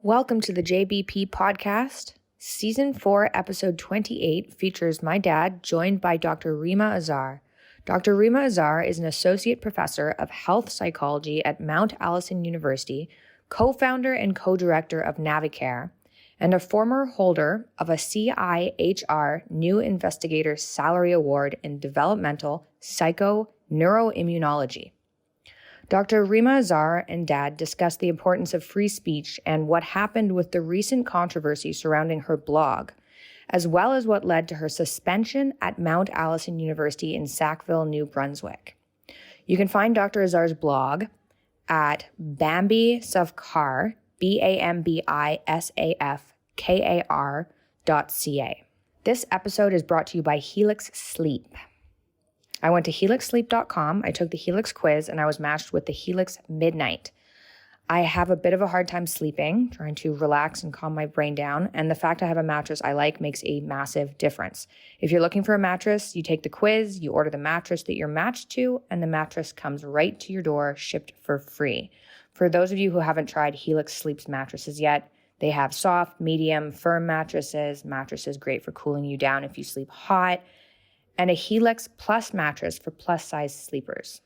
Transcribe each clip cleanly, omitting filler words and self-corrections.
Welcome to the JBP podcast. Season 4, episode 28 features my dad, joined by Dr. Rima Azar. Dr. Rima Azar is an associate professor of health psychology at Mount Allison University, co-founder and co-director of Navicare, and a former holder of a CIHR New Investigator Salary Award in Developmental Psychoneuroimmunology. Dr. Rima Azar and Dad discuss the importance of free speech and what happened with the recent controversy surrounding her blog, as well as what led to her suspension at Mount Allison University in Sackville, New Brunswick. You can find Dr. Azar's blog at bambisafkar, BAMBISAFKAR.ca. This episode is brought to you by Helix Sleep. I went to helixsleep.com, I took the Helix quiz, and I was matched with the Helix Midnight. I have a bit of a hard time sleeping, trying to relax and calm my brain down, and the fact I have a mattress I like makes a massive difference. If you're looking for a mattress, you take the quiz, you order the mattress that you're matched to, and the mattress comes right to your door, shipped for free. For those of you who haven't tried Helix Sleep's mattresses yet, they have soft, medium, firm mattresses great for cooling you down if you sleep hot, and a Helix Plus mattress for plus-size sleepers.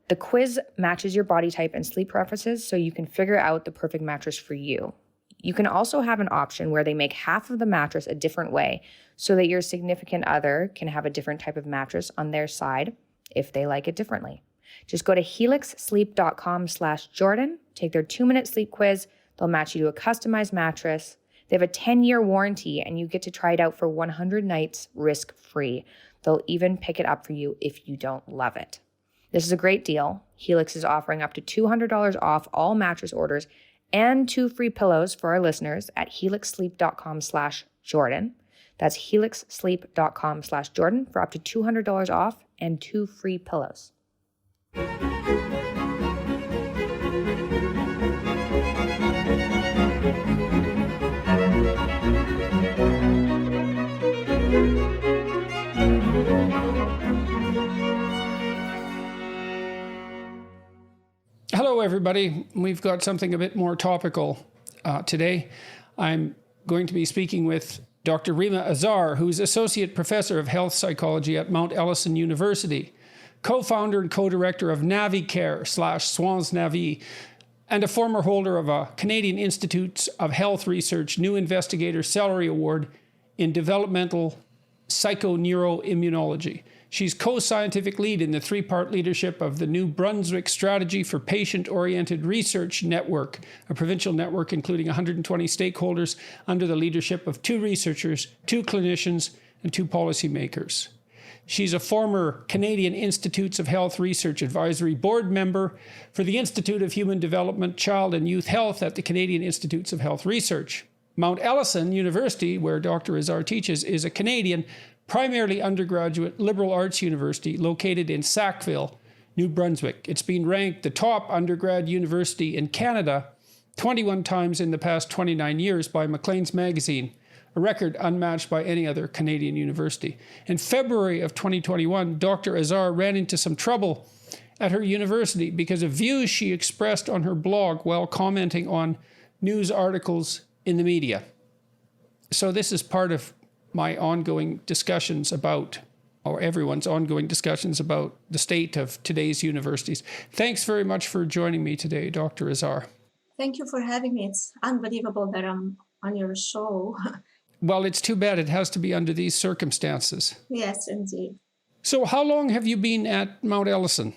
The quiz matches your body type and sleep preferences so you can figure out the perfect mattress for you. You can also have an option where they make half of the mattress a different way so that your significant other can have a different type of mattress on their side if they like it differently. Just go to helixsleep.com/Jordan, take their 2-minute sleep quiz. They'll match you to a customized mattress. They have a 10-year warranty and you get to try it out for 100 nights risk-free. They'll even pick it up for you if you don't love it. This is a great deal. Helix is offering up to $200 off all mattress orders and 2 free pillows for our listeners at helixsleep.com/Jordan. That's helixsleep.com/Jordan for up to $200 off and 2 free pillows. Hello, everybody. We've got something a bit more topical today. I'm going to be speaking with Dr. Rima Azar, who's Associate Professor of Health Psychology at Mount Allison University, co-founder and co-director of Navicare/Swans Navi, and a former holder of a Canadian Institute of Health Research New Investigator Salary Award in Developmental Psychoneuroimmunology. She's co-scientific lead in the 3-part leadership of the New Brunswick Strategy for Patient-Oriented Research Network, a provincial network including 120 stakeholders under the leadership of 2 researchers, 2 clinicians, and 2 policymakers. She's a former Canadian Institutes of Health Research Advisory Board member for the Institute of Human Development, Child and Youth Health at the Canadian Institutes of Health Research. Mount Allison University, where Dr. Azar teaches, is a Canadian primarily undergraduate liberal arts university located in Sackville, New Brunswick. It's been ranked the top undergrad university in Canada 21 times in the past 29 years by Maclean's magazine, a record unmatched by any other Canadian university. In February of 2021, Dr. Azar ran into some trouble at her university because of views she expressed on her blog while commenting on news articles in the media. So this is part of my ongoing discussions about, or everyone's ongoing discussions about, the state of today's universities. Thanks very much for joining me today, Dr. Azar. Thank you for having me. It's unbelievable that I'm on your show. Well, it's too bad it has to be under these circumstances. Yes, indeed. So how long have you been at Mount Allison?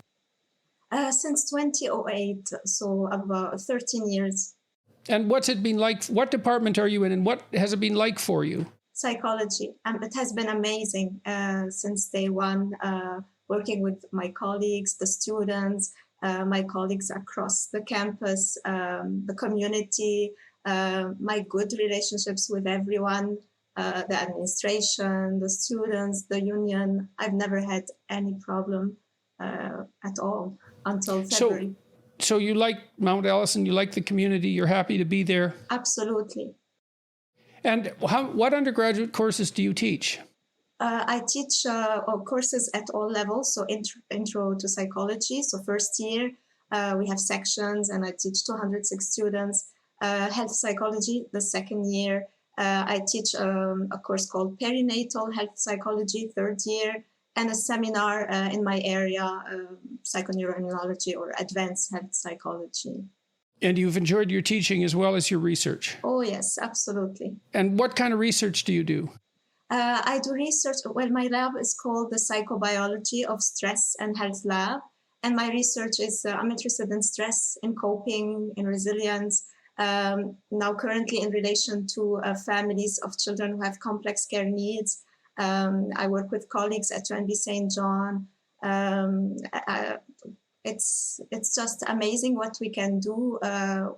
Since 2008, so about 13 years. And what's it been like? What department are you in and what has it been like for you? Psychology. It has been amazing since day one, working with my colleagues, the students, my colleagues across the campus, the community, my good relationships with everyone, the administration, the students, the union. I've never had any problem at all until February. So you like Mount Allison, you like the community, you're happy to be there? Absolutely. And what undergraduate courses do you teach? I teach courses at all levels, so intro to psychology. So first year, we have sections and I teach 206 students. health psychology, the second year. I teach a course called perinatal health psychology, third year, and a seminar in my area, psychoneuroimmunology or advanced health psychology. And you've enjoyed your teaching as well as your research? Oh, yes, absolutely. And what kind of research do you do? I do research. Well, my lab is called the Psychobiology of Stress and Health Lab. And my research is, I'm interested in stress, in coping, in resilience. Now currently in relation to families of children who have complex care needs. I work with colleagues at UNB St. John. It's just amazing what we can do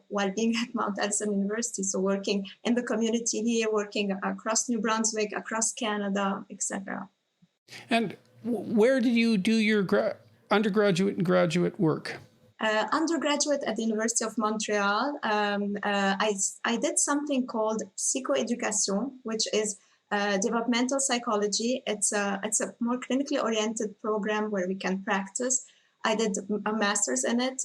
while being at Mount Allison University. So working in the community here, working across New Brunswick, across Canada, etc. And where did you do your undergraduate and graduate work? Undergraduate at the University of Montreal. I did something called psychoeducation, which is developmental psychology. It's a more clinically oriented program where we can practice. I did a master's in it,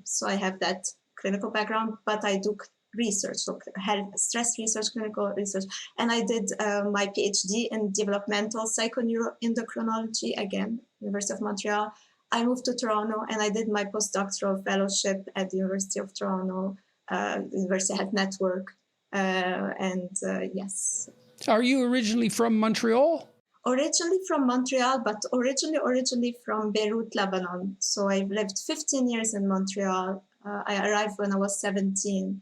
so I have that clinical background, but I do research, so health, stress research, clinical research. And I did my PhD in developmental psychoneuroendocrinology, again, University of Montreal. I moved to Toronto and I did my postdoctoral fellowship at the University of Toronto, University Health Network, yes. Are you originally from Montreal? Originally from Montreal, but originally from Beirut, Lebanon. So I've lived 15 years in Montreal. I arrived when I was 17.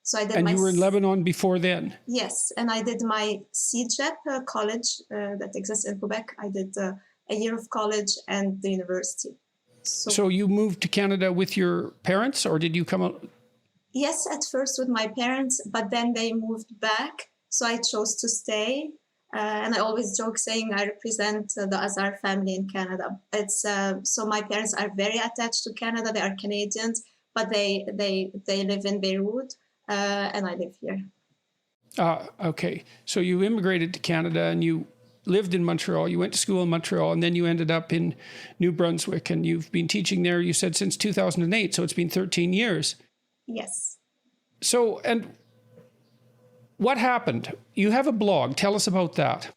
So I did. And you were in Lebanon before then? Yes, and I did my CEGEP college that exists in Quebec. I did a year of college and the university. So you moved to Canada with your parents, or did you come out? Yes, at first with my parents, but then they moved back. So I chose to stay. And I always joke saying I represent the Azar family in Canada. It's so my parents are very attached to Canada. They are Canadians, but they live in Beirut, and I live here. Okay. So you immigrated to Canada and you lived in Montreal. You went to school in Montreal, and then you ended up in New Brunswick, and you've been teaching there, you said, since 2008. So it's been 13 years. Yes. So, and what happened? You have a blog. Tell us about that.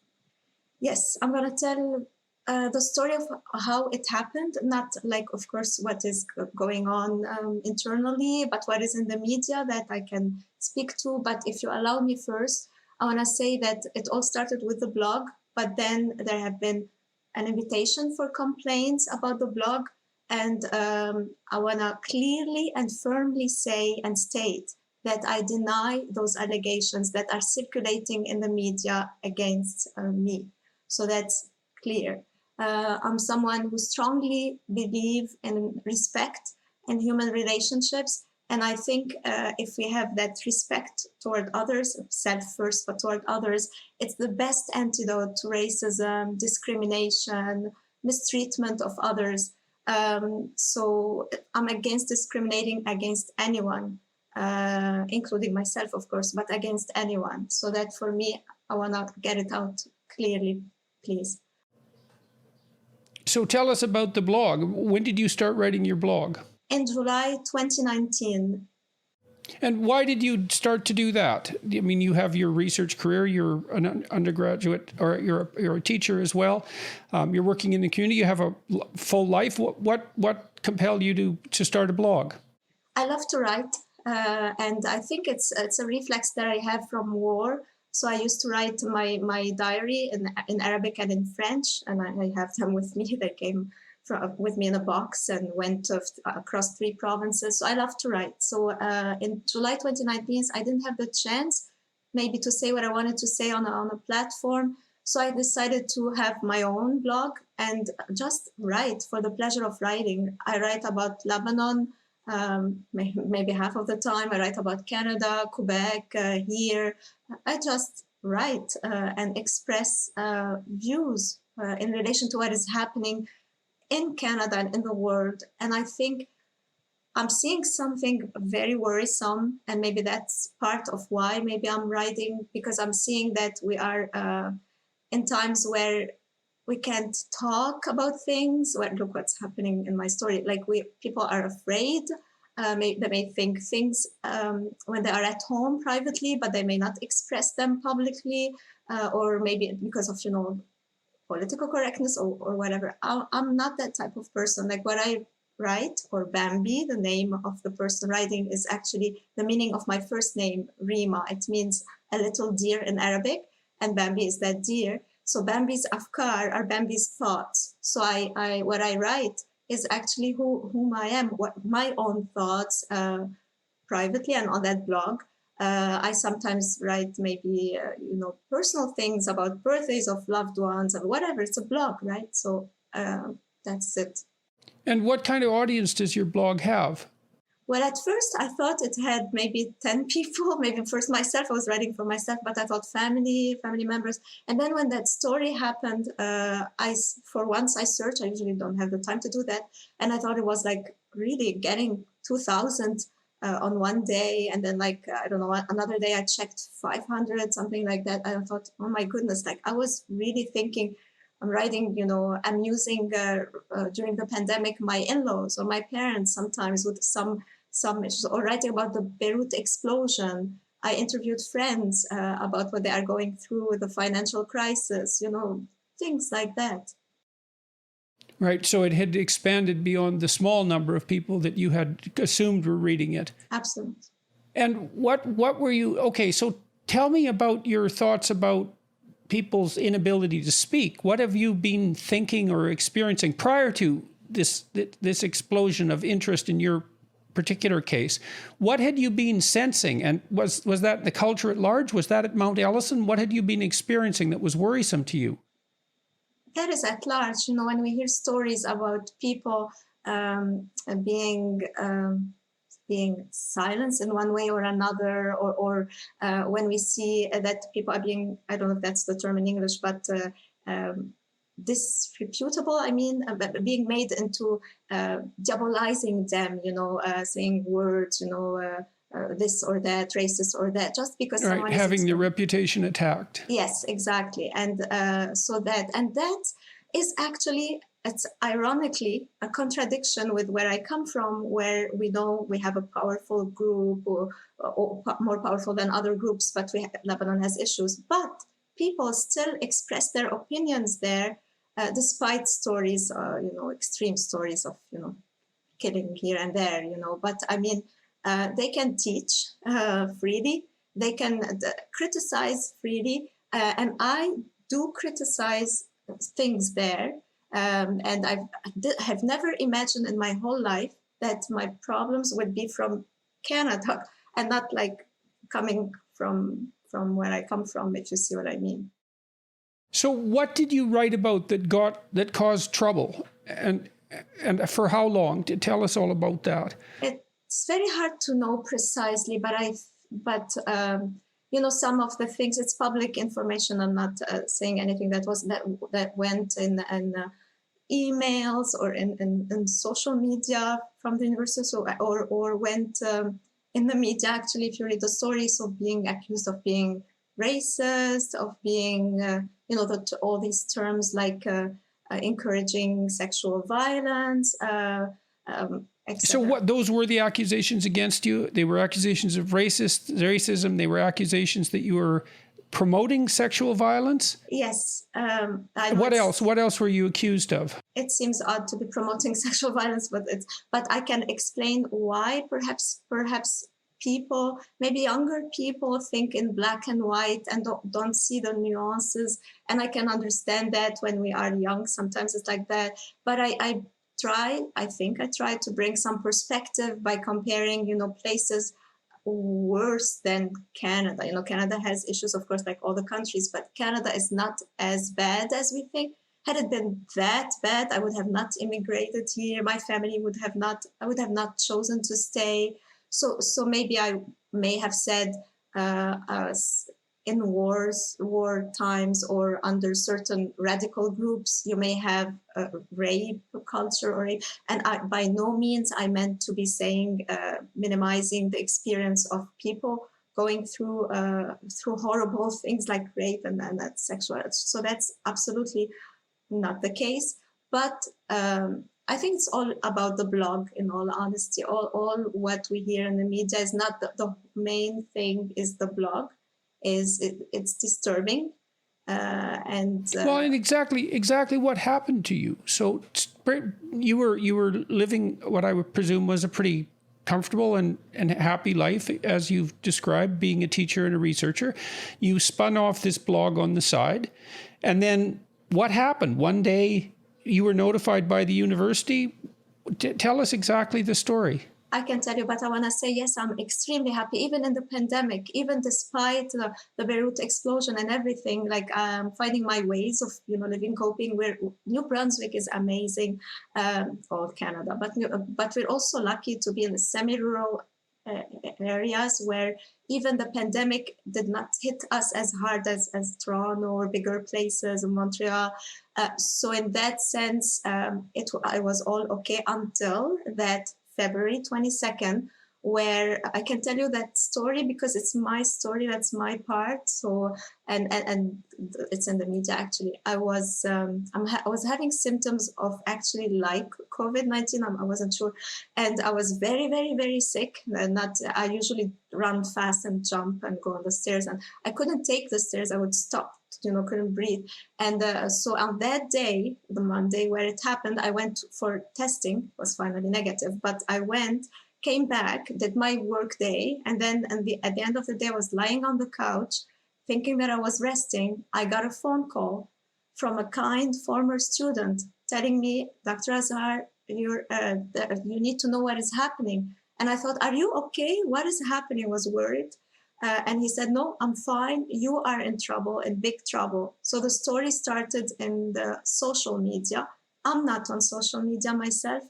Yes, I'm going to tell the story of how it happened, not like, of course, what is going on internally, but what is in the media that I can speak to. But if you allow me first, I want to say that it all started with the blog, but then there have been an invitation for complaints about the blog. And I want to clearly and firmly say and state that I deny those allegations that are circulating in the media against me. So that's clear. I'm someone who strongly believes in respect and human relationships. And I think if we have that respect toward others, self first, but toward others, it's the best antidote to racism, discrimination, mistreatment of others. So I'm against discriminating against anyone. Including myself, of course, but against anyone. So that for me, I want to get it out clearly, please. So tell us about the blog. When did you start writing your blog? In July 2019. And why did you start to do that? I mean, you have your research career, you're an undergraduate, or you're a teacher as well. You're working in the community, you have a full life. What compelled you to start a blog? I love to write. And I think it's a reflex that I have from war. So I used to write my diary in Arabic and in French, and I have them with me. They came with me in a box and went across 3 provinces. So I love to write. So in July 2019, I didn't have the chance maybe to say what I wanted to say on a platform. So I decided to have my own blog and just write for the pleasure of writing. I write about Lebanon. Maybe half of the time I write about Canada, Quebec, here. I just write and express views in relation to what is happening in Canada and in the world. And I think I'm seeing something very worrisome, and maybe that's part of why maybe I'm writing, because I'm seeing that we are in times where we can't talk about things. Well, look what's happening in my story. Like people are afraid They may think things when they are at home privately, but they may not express them publicly, or maybe because of, political correctness or whatever. I'm not that type of person. Like what I write, or Bambi, the name of the person writing, is actually the meaning of my first name, Rima. It means a little deer in Arabic, and Bambi is that deer. So Bambi's afkar are Bambi's thoughts. So I what I write is actually whom I am, what my own thoughts, privately and on that blog. I sometimes write maybe personal things about birthdays of loved ones or whatever. It's a blog, right? So that's it. And what kind of audience does your blog have? Well, at first I thought it had maybe 10 people. Maybe first myself, I was writing for myself, but I thought family members. And then when that story happened, for once I searched. I usually don't have the time to do that, and I thought it was like really getting 2,000 on one day, and then I don't know, another day I checked 500, something like that. I thought, oh my goodness, like I was really thinking. I'm writing, amusing during the pandemic my in-laws or my parents sometimes with some issues, or writing about the Beirut explosion. I interviewed friends about what they are going through with the financial crisis, things like that. Right. So it had expanded beyond the small number of people that you had assumed were reading it. Absolutely. And what were you, okay, so tell me about your thoughts about people's inability to speak. What have you been thinking or experiencing prior to this explosion of interest in your particular case? What had you been sensing? And was that the culture at large? Was that at Mount Ellison? What had you been experiencing that was worrisome to you? That is at large. When we hear stories about people being silenced in one way or another, or when we see that people are being, I don't know if that's the term in English, but disreputable, being made into diabolizing them, saying words, this or that, racist or that, just because right, someone having their reputation attacked. Yes, exactly. And that is actually, it's ironically a contradiction with where I come from, where we know we have a powerful group, or more powerful than other groups, but Lebanon has issues. But people still express their opinions there, despite stories, extreme stories of, killing here and there, But they can teach freely. They can criticize freely. And I do criticize things there. And I have never imagined in my whole life that my problems would be from Canada and not like coming from where I come from, if you see what I mean. So what did you write about that caused trouble? And for how long? Tell us all about that. It's very hard to know precisely, but some of the things, it's public information. I'm not saying anything that went in emails or in social media from the university, or went in the media. Actually, if you read the stories of being accused of being racist, of being, all these terms like encouraging sexual violence. So what, those were the accusations against you? They were accusations of racism. They were accusations that you were promoting sexual violence? Yes. What else? What else were you accused of? It seems odd to be promoting sexual violence, but I can explain why. Perhaps people, maybe younger people, think in black and white and don't see the nuances. And I can understand that when we are young, sometimes it's like that. But I think I try to bring some perspective by comparing, places worse than Canada. Canada has issues, of course, like all the countries, but Canada is not as bad as we think. Had it been that bad, I would have not immigrated here. My family I would have not chosen to stay. So maybe I may have said in war times, or under certain radical groups, you may have rape culture or rape. And by no means I meant to be saying minimizing the experience of people going through horrible things like rape and that sexual. So that's absolutely not the case. But I think it's all about the blog, in all honesty. All what we hear in the media is not the main thing, is the blog. It's disturbing. And exactly what happened to you. So you were living what I would presume was a pretty comfortable and happy life, as you've described, being a teacher and a researcher. You spun off this blog on the side, and then what happened? One day you were notified by the university. Tell us exactly the story. I can tell you, but I want to say, yes, I'm extremely happy, even in the pandemic, even despite the Beirut explosion and everything, like finding my ways of, living, coping. Where New Brunswick is amazing, all Canada, but we're also lucky to be in the semi-rural areas where even the pandemic did not hit us as hard as Toronto or bigger places in Montreal. So in that sense, I was all okay until that February 22nd, where I can tell you that story because it's my story, that's my part. So, and it's in the media actually. I was having symptoms of actually like COVID-19. I wasn't sure, and I was very, very, very sick. I usually run fast and jump and go on the stairs, and I couldn't take the stairs. I would stop. Couldn't breathe. And so on that day, the Monday where it happened, I went for testing, was finally negative, but I came back, did my work day. And then at the end of the day, I was lying on the couch thinking that I was resting. I got a phone call from a kind former student telling me, Dr. Azar, you need to know what is happening. And I thought, are you okay? What is happening? I was worried. And he said, no, I'm fine. You are in trouble, in big trouble. So the story started in the social media. I'm not on social media myself.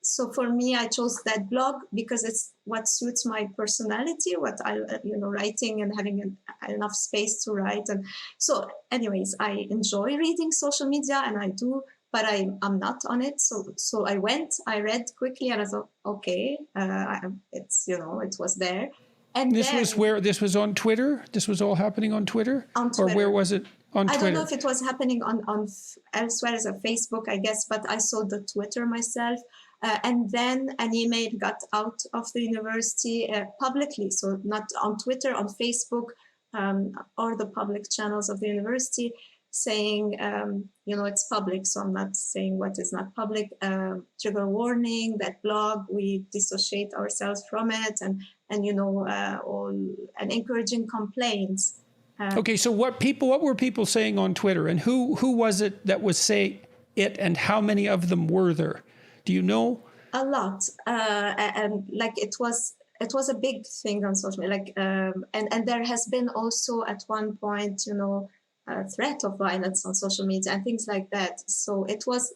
So for me, I chose that blog because it's what suits my personality, what I, writing and having enough space to write. And so anyways, I enjoy reading social media and I do, but I'm not on it. So I read quickly and I thought, okay, it was there. And this was on Twitter? This was all happening on Twitter? On Twitter. Or where was it? On Twitter? I don't know if it was happening on elsewhere as a Facebook, I guess, but I saw the Twitter myself. And then an email got out of the university publicly. So not on Twitter, on Facebook, or the public channels of the university saying, it's public. So I'm not saying what is not public. Trigger warning, that blog, we dissociate ourselves from it. And encouraging complaints. Okay, so what were people saying on Twitter, and who was it that was saying it, and how many of them were there? Do you know? A lot, and like it was a big thing on social media. And there has been also at one point, a threat of violence on social media and things like that. So it was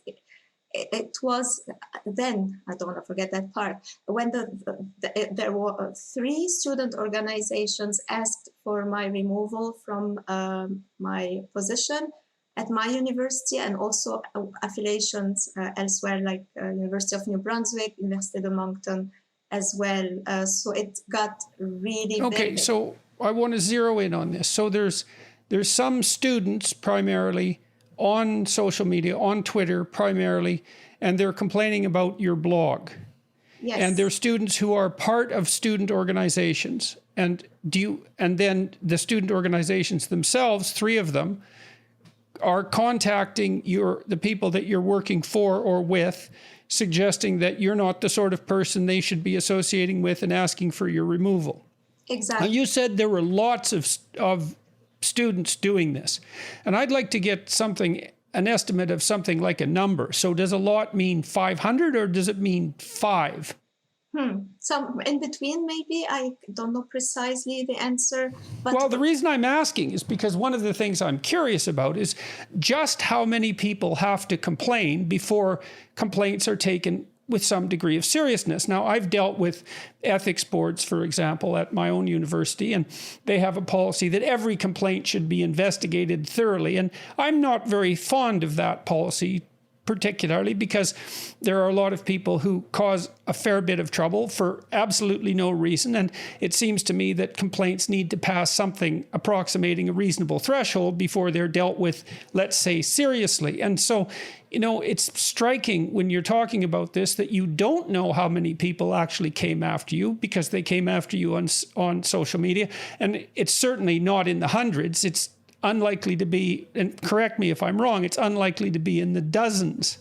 then, I don't want to forget that part, when there were 3 student organizations asked for my removal from my position at my university, and also affiliations elsewhere, like University of New Brunswick, Université de Moncton as well. So it got really okay, big. So I want to zero in on this. So there's some students primarily on social media, on Twitter primarily, and they're complaining about your blog. Yes. And they're students who are part of student organizations. And then the student organizations themselves, 3 of them, are contacting the people that you're working for or with, suggesting that you're not the sort of person they should be associating with and asking for your removal. Exactly. Now, you said there were lots of students doing this. And I'd like to get an estimate of something like a number. So does a lot mean 500 or does it mean 5? So in between, maybe. I don't know precisely the answer. But well, the reason I'm asking is because one of the things I'm curious about is just how many people have to complain before complaints are taken with some degree of seriousness. Now, I've dealt with ethics boards, for example, at my own university, and they have a policy that every complaint should be investigated thoroughly. And I'm not very fond of that policy particularly because there are a lot of people who cause a fair bit of trouble for absolutely no reason. And it seems to me that complaints need to pass something approximating a reasonable threshold before they're dealt with, let's say, seriously. And so, you know, it's striking when you're talking about this that you don't know how many people actually came after you, because they came after you on social media. And it's certainly not in the hundreds. It's unlikely to be, and correct me if I'm wrong, it's unlikely to be in the dozens.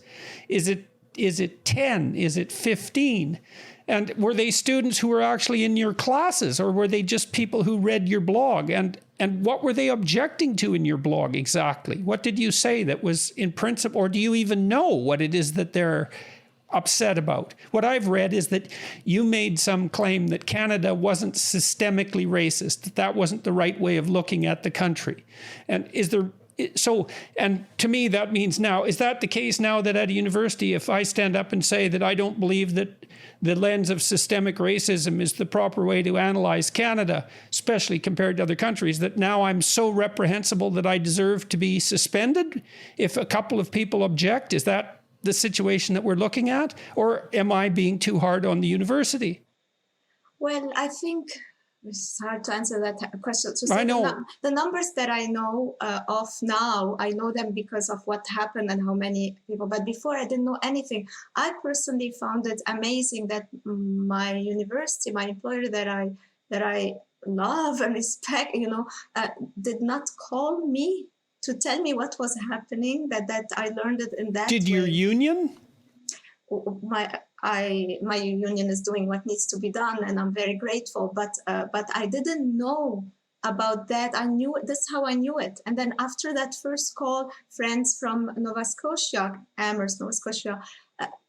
Is it 10? Is it 15? And were they students who were actually in your classes, or were they just people who read your blog? And what were they objecting to in your blog exactly? What did you say that was in principle, or do you even know what it is that they're upset about? What I've read is that you made some claim that Canada wasn't systemically racist, that wasn't the right way of looking at the country. And and to me, that means now, is that the case now that at a university, if I stand up and say that I don't believe that the lens of systemic racism is the proper way to analyze Canada, especially compared to other countries, that now I'm so reprehensible that I deserve to be suspended if a couple of people object? Is that the situation that we're looking at? Or am I being too hard on the university? Well, I think it's hard to answer that question. So I know. The numbers that I know of now, I know them because of what happened and how many people. But before, I didn't know anything. I personally found it amazing that my university, my employer that I love and respect, did not call me to tell me what was happening. That I learned it in that. Did your union? My union is doing what needs to be done, and I'm very grateful. But I didn't know about that. I knew that's how I knew it. And then after that first call, friends from Nova Scotia, Amherst, Nova Scotia,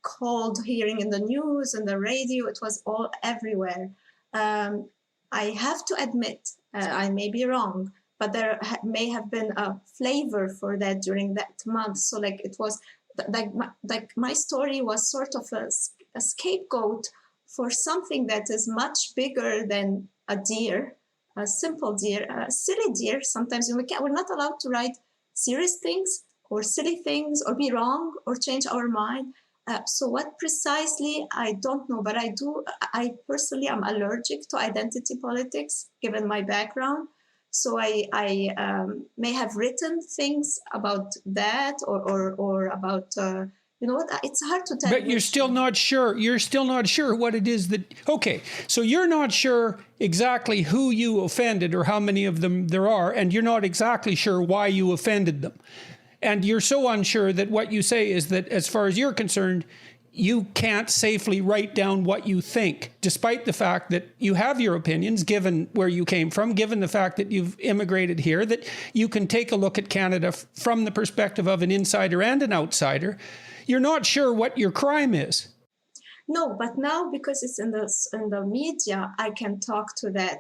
called, hearing in the news and the radio. It was all everywhere. I have to admit, I may be wrong, but there may have been a flavor for that during that month. So like it was like my story was sort of a scapegoat for something that is much bigger than a deer, a simple deer, a silly deer. Sometimes we're not allowed to write serious things or silly things or be wrong or change our mind. So what precisely, I don't know, but I personally am allergic to identity politics given my background. So I may have written things about that or about, it's hard to tell. But you're still not sure. You're still not sure what it is that, okay, so you're not sure exactly who you offended or how many of them there are, and you're not exactly sure why you offended them. And you're so unsure that what you say is that as far as you're concerned, you can't safely write down what you think, despite the fact that you have your opinions, given where you came from, given the fact that you've immigrated here, that you can take a look at Canada from the perspective of an insider and an outsider. You're not sure what your crime is. No, but now because it's in the media, I can talk to that.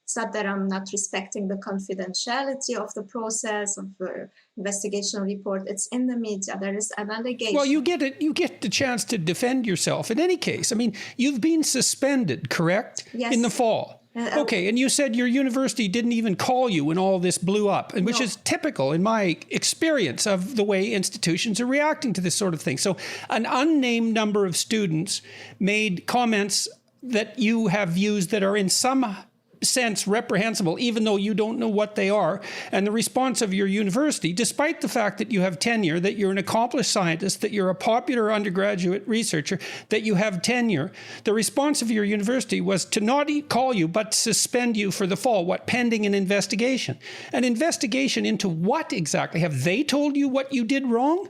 It's not that I'm not respecting the confidentiality of the process of the investigation report. It's in the media. There is an allegation. Well, you get it. You get the chance to defend yourself. In any case, I mean, you've been suspended, correct? Yes. In the fall. Okay, and you said your university didn't even call you when all this blew up, and which is typical in my experience of the way institutions are reacting to this sort of thing. So an unnamed number of students made comments that you have used that are in some sense reprehensible, even though you don't know what they are. And the response of your university, despite the fact that you have tenure, that you're an accomplished scientist, that you're a popular undergraduate researcher, that you have tenure, the response of your university was to not call you, but suspend you for the fall, pending an investigation. An investigation into what exactly? Have they told you what you did wrong?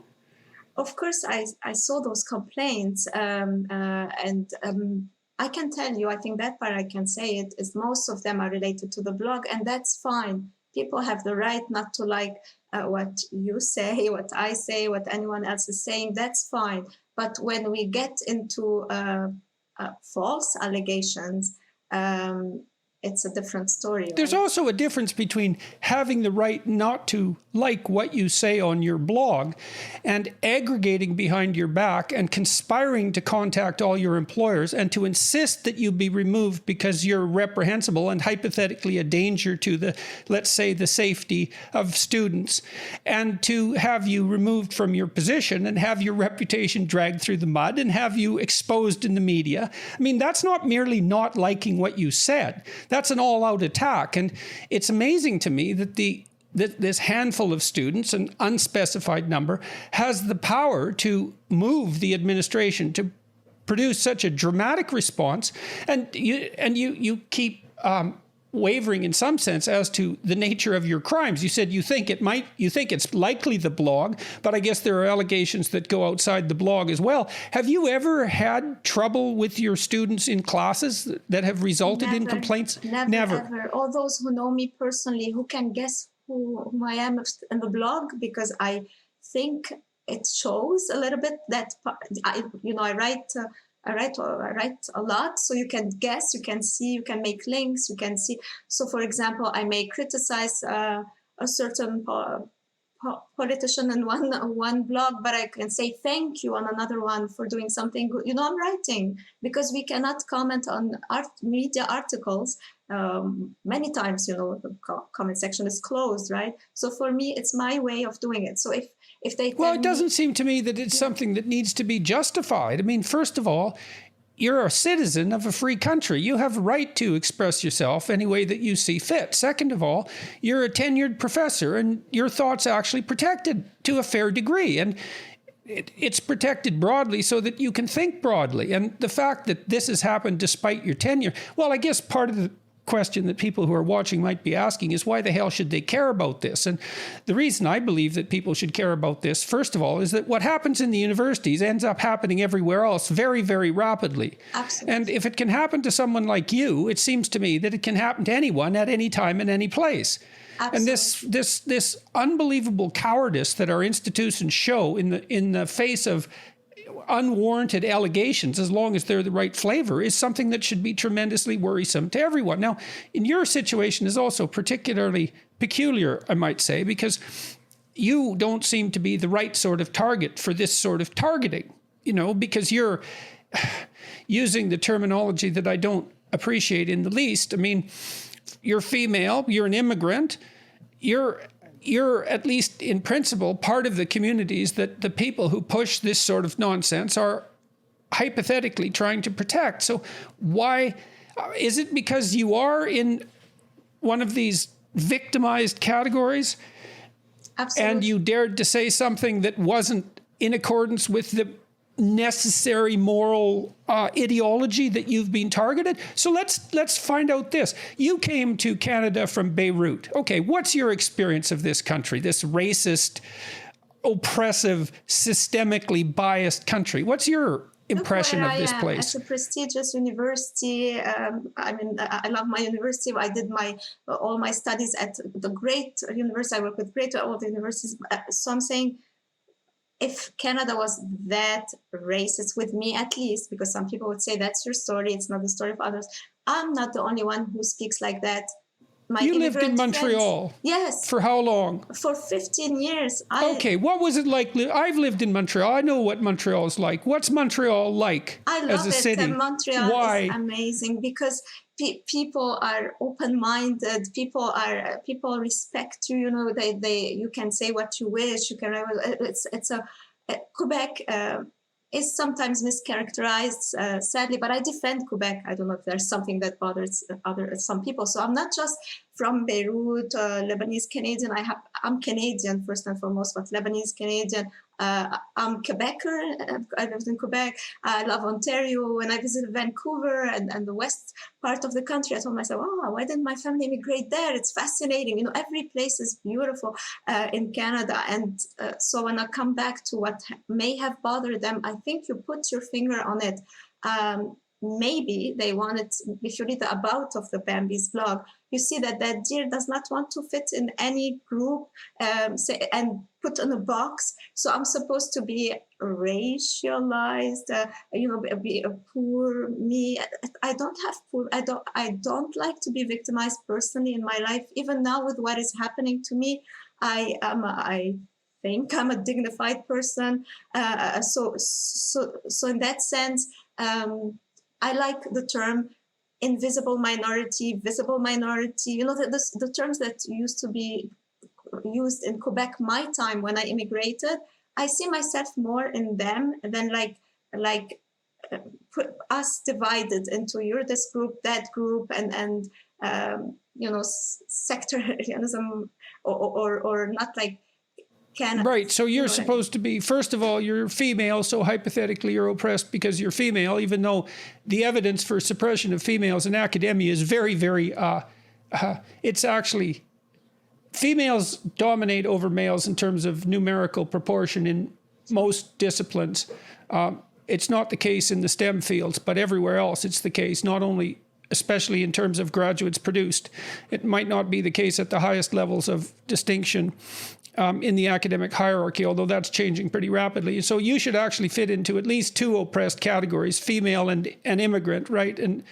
Of course, I saw those complaints, I can tell you, I think that part I can say it, is most of them are related to the blog, and that's fine. People have the right not to like what you say, what I say, what anyone else is saying, that's fine. But when we get into false allegations, it's a different story. There's right? also a difference between having the right not to like what you say on your blog and aggregating behind your back and conspiring to contact all your employers and to insist that you be removed because you're reprehensible and hypothetically a danger to the, let's say, the safety of students, and to have you removed from your position and have your reputation dragged through the mud and have you exposed in the media. I mean, that's not merely not liking what you said. That's an all-out attack. And it's amazing to me that this handful of students, an unspecified number, has the power to move the administration to produce such a dramatic response. And you keep wavering in some sense as to the nature of your crimes. You said you think it's likely the blog, but I guess there are allegations that go outside the blog as well. Have you ever had trouble with your students in classes that have resulted in complaints? Never. Ever. All those who know me personally, who can guess who I am in the blog, because I think it shows a little bit that I write a lot, so you can guess, you can see, you can make links, you can see. So, for example, I may criticize a certain politician in one blog, but I can say thank you on another one for doing something good. I'm writing, because we cannot comment on media articles. Many times, the comment section is closed, right? So for me, it's my way of doing it. So if they it doesn't seem to me that it's something that needs to be justified. I mean, first of all, you're a citizen of a free country. You have a right to express yourself any way that you see fit. Second of all, you're a tenured professor and your thoughts actually protected to a fair degree. And it's protected broadly so that you can think broadly. And the fact that this has happened despite your tenure, well, I guess part of the question that people who are watching might be asking is, why the hell should they care about this? And the reason I believe that people should care about this, first of all, is that what happens in the universities ends up happening everywhere else very, very rapidly. Absolutely. And if it can happen to someone like you, it seems to me that it can happen to anyone at any time in any place. Absolutely. And this unbelievable cowardice that our institutions show in the face of unwarranted allegations, as long as they're the right flavor, is something that should be tremendously worrisome to everyone. Now, in your situation is also particularly peculiar, I might say, because you don't seem to be the right sort of target for this sort of targeting, because you're using the terminology that I don't appreciate in the least. I mean, you're female, you're an immigrant, you're at least in principle part of the communities that the people who push this sort of nonsense are hypothetically trying to protect. So why is it? Because you are in one of these victimized categories? Absolutely. And you dared to say something that wasn't in accordance with the necessary moral ideology that you've been targeted? So let's find out this. You came to Canada from Beirut. Okay, what's your experience of this country, this racist, oppressive, systemically biased country? What's your impression of this place? It's a prestigious university. I love my university. I did all my studies at the great university. I work with all the universities. So I'm saying, if Canada was that racist, with me at least, because some people would say that's your story, it's not the story of others. I'm not the only one who speaks like that. You lived in Montreal? Friends, yes. For how long? For 15 years. Okay, what was it like? I've lived in Montreal. I know what Montreal is like. What's Montreal like as a city? Montreal Why? is amazing because people are open-minded. People respect you. You can say what you wish. You can. Quebec is sometimes mischaracterized, sadly, but I defend Quebec. I don't know if there's something that bothers some people. So I'm not just from Beirut, Lebanese Canadian. I'm Canadian first and foremost, but Lebanese Canadian. I'm Quebecer. I lived in Quebec. I love Ontario. When I visited Vancouver and the west part of the country, I told myself, oh, why didn't my family immigrate there? It's fascinating. Every place is beautiful in Canada. And so when I come back to what may have bothered them, I think you put your finger on it. Maybe they wanted, if you read the about of the Bambi's blog, you see that deer does not want to fit in any group and put in a box. So I'm supposed to be racialized, be a poor me. I don't have poor. I don't like to be victimized personally in my life. Even now with what is happening to me, I think I'm a dignified person. So in that sense, I like the term invisible minority, visible minority. The terms that used to be used in Quebec my time when I immigrated. I see myself more in them than put us divided into you're this group, that group, and sectarianism or not like. Right. So you're supposed to be, first of all, you're female. So hypothetically, you're oppressed because you're female, even though the evidence for suppression of females in academia is very, very, it's actually, females dominate over males in terms of numerical proportion in most disciplines. It's not the case in the STEM fields, but everywhere else it's the case, not only especially in terms of graduates produced. It might not be the case at the highest levels of distinction in the academic hierarchy, although that's changing pretty rapidly. So you should actually fit into at least two oppressed categories, female and immigrant, right? And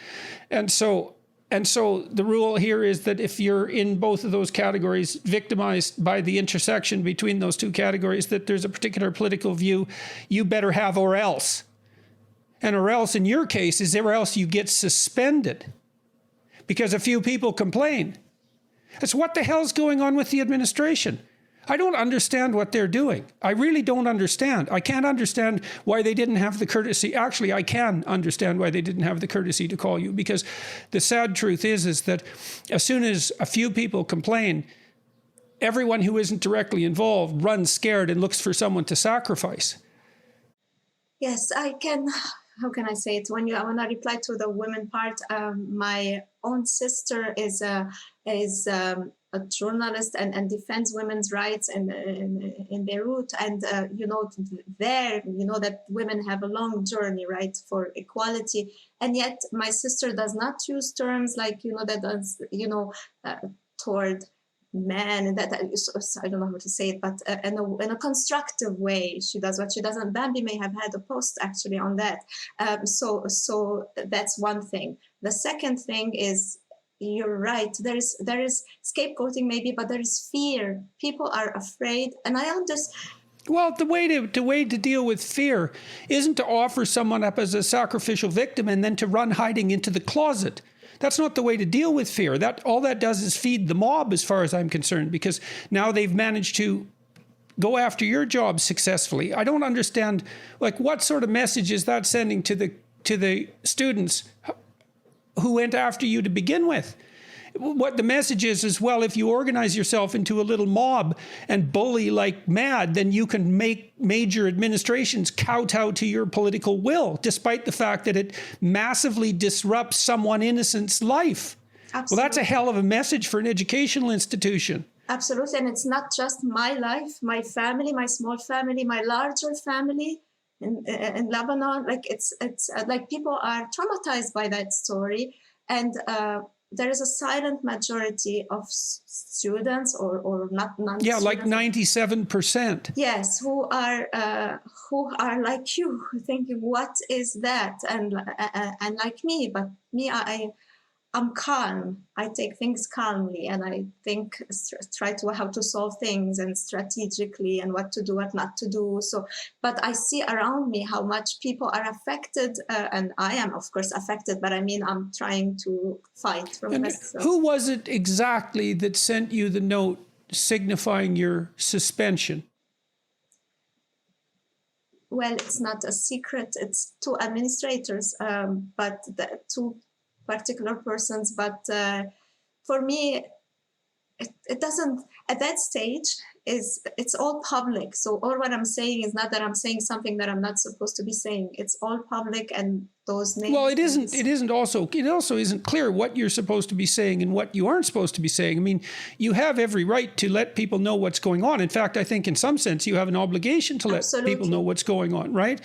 so the rule here is that if you're in both of those categories, victimized by the intersection between those two categories, that there's a particular political view you better have or else. And or else in your case is or else you get suspended because a few people complain. It's what the hell's going on with the administration? I don't understand what they're doing. I really don't understand. I can't understand why they didn't have the courtesy. Actually, I can understand why they didn't have the courtesy to call you, because the sad truth is that as soon as a few people complain, everyone who isn't directly involved runs scared and looks for someone to sacrifice. Yes, I can. How can I say it? When I reply to the women part, my own sister is a journalist and defends women's rights in Beirut, and that women have a long journey, right, for equality, and yet my sister does not use terms like toward men, and that I don't know how to say it, but in a constructive way she does what she does, and Bambi may have had a post actually on that. So that's one thing. The second thing is, you're right, there is scapegoating maybe, but there is fear. People are afraid, and I understand. Well, the way to deal with fear isn't to offer someone up as a sacrificial victim and then to run hiding into the closet. That's not the way to deal with fear. All that does is feed the mob, as far as I'm concerned, because now they've managed to go after your job successfully. I don't understand, what sort of message is that sending to the students who went after you to begin with? What the message is, well, if you organize yourself into a little mob and bully like mad, then you can make major administrations kowtow to your political will, despite the fact that it massively disrupts someone innocent's life. Absolutely. Well, that's a hell of a message for an educational institution. Absolutely. And it's not just my life, my family, my small family, my larger family in Lebanon. It's like people are traumatized by that story. And there is a silent majority of students or not non-students. Yeah, like 97%. Yes, who are like you, thinking, what is that? And like me, but me, I'm calm. I take things calmly, and I think, try to how to solve things and strategically, and what to do, what not to do. So, but I see around me how much people are affected, and I am, of course, affected. But I mean, I'm trying to fight from this. Who was it exactly that sent you the note signifying your suspension? Well, it's not a secret. It's two administrators, but the two particular persons, but for me it doesn't, at that stage, it's all public. So all what I'm saying is not that I'm saying something that I'm not supposed to be saying. It's all public, and those names. Well, it also isn't clear what you're supposed to be saying and what you aren't supposed to be saying. I mean, you have every right to let people know what's going on. In fact, I think in some sense you have an obligation to let Absolutely. People know what's going on, right?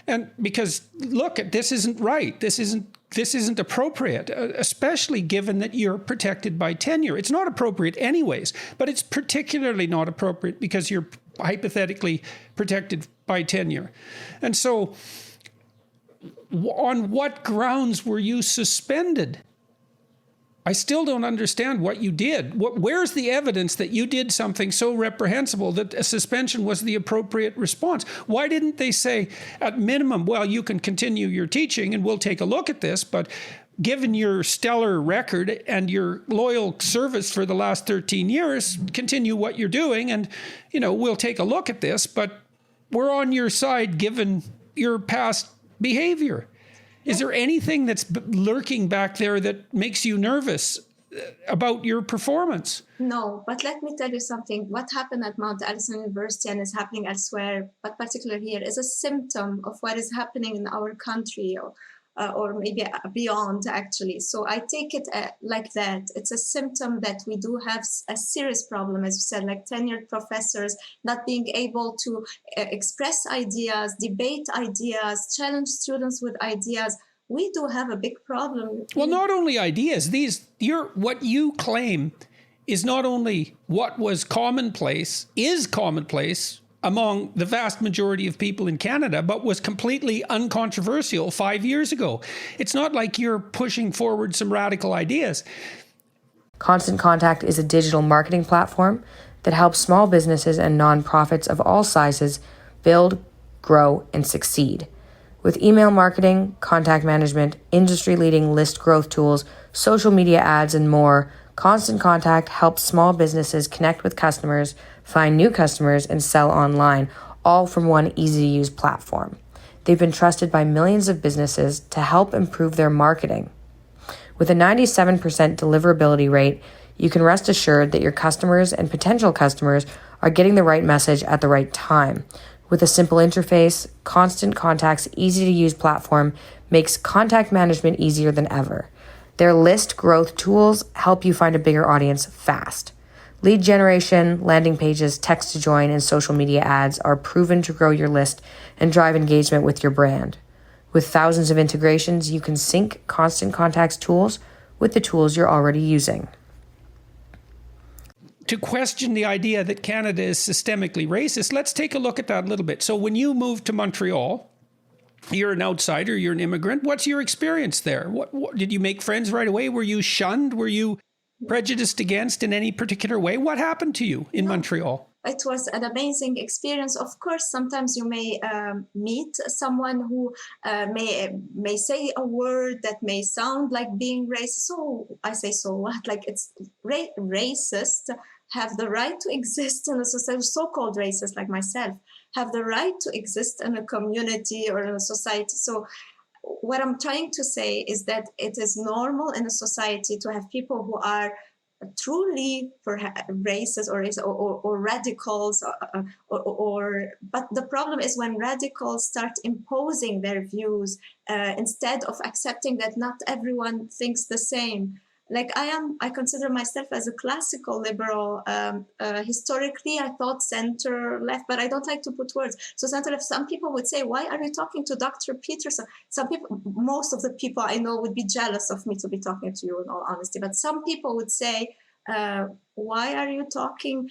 And because look, this isn't right. This isn't appropriate, especially given that you're protected by tenure. It's not appropriate anyways, but it's particularly not appropriate because you're hypothetically protected by tenure. And so on what grounds were you suspended? I still don't understand what you did. Where's the evidence that you did something so reprehensible that a suspension was the appropriate response? Why didn't they say, at minimum, well, you can continue your teaching and we'll take a look at this, but given your stellar record and your loyal service for the last 13 years, continue what you're doing and, we'll take a look at this, but we're on your side given your past behavior. Is there anything that's lurking back there that makes you nervous about your performance? No, but let me tell you something. What happened at Mount Allison University and is happening elsewhere, but particularly here, is a symptom of what is happening in our country or maybe beyond, actually. So I take it like that. It's a symptom that we do have a serious problem, as you said, like tenured professors not being able to express ideas, debate ideas, challenge students with ideas. We do have a big problem. Well, not only ideas, what you claim is not only what was is commonplace among the vast majority of people in Canada, but was completely uncontroversial 5 years ago. It's not like you're pushing forward some radical ideas. Constant Contact is a digital marketing platform that helps small businesses and nonprofits of all sizes build, grow, and succeed. With email marketing, contact management, industry-leading list growth tools, social media ads, and more, Constant Contact helps small businesses connect with customers, find new customers, and sell online, all from one easy-to-use platform. They've been trusted by millions of businesses to help improve their marketing. With a 97% deliverability rate, you can rest assured that your customers and potential customers are getting the right message at the right time. With a simple interface, Constant Contact's easy-to-use platform makes contact management easier than ever. Their list growth tools help you find a bigger audience fast. Lead generation, landing pages, text to join, and social media ads are proven to grow your list and drive engagement with your brand. With thousands of integrations, you can sync Constant Contact's tools with the tools you're already using. To question the idea that Canada is systemically racist, let's take a look at that a little bit. So when you moved to Montreal, you're an outsider, you're an immigrant. What's your experience there? What did you make friends right away? Were you shunned? Were you prejudiced against in any particular way? What happened to you in Montreal? It was an amazing experience. Of course, sometimes you may meet someone who may say a word that may sound like being racist. So I say, so what? Like it's racist have the right to exist in a society, so-called racists like myself, have the right to exist in a community or in a society. So what I'm trying to say is that it is normal in a society to have people who are truly racist or radicals but the problem is when radicals start imposing their views instead of accepting that not everyone thinks the same. Like I consider myself as a classical liberal. Historically, I thought center left, but I don't like to put words. So center left, some people would say, why are you talking to Dr. Peterson? Most of the people I know would be jealous of me to be talking to you in all honesty. But some people would say, why are you talking,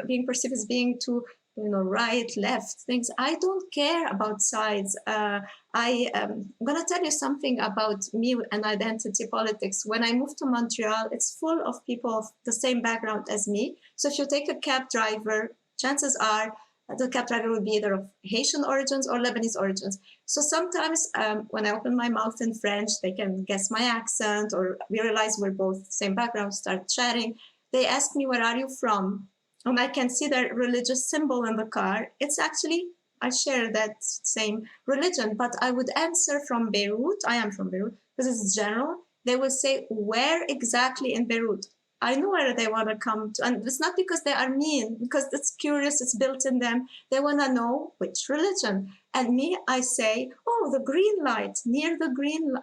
being perceived as being too, right, left, things. I don't care about sides. I'm going to tell you something about me and identity politics. When I moved to Montreal, it's full of people of the same background as me. So if you take a cab driver, chances are the cab driver will be either of Haitian origins or Lebanese origins. So sometimes when I open my mouth in French, they can guess my accent or we realize we're both same background, start chatting. They ask me, where are you from? And I can see that religious symbol in the car. It's actually, I share that same religion, but I would answer from Beirut. I am from Beirut because it's general. They will say, where exactly in Beirut? I know where they want to come to. And it's not because they are mean, because it's curious, it's built in them. They want to know which religion. And me, I say, oh, the green light, near the green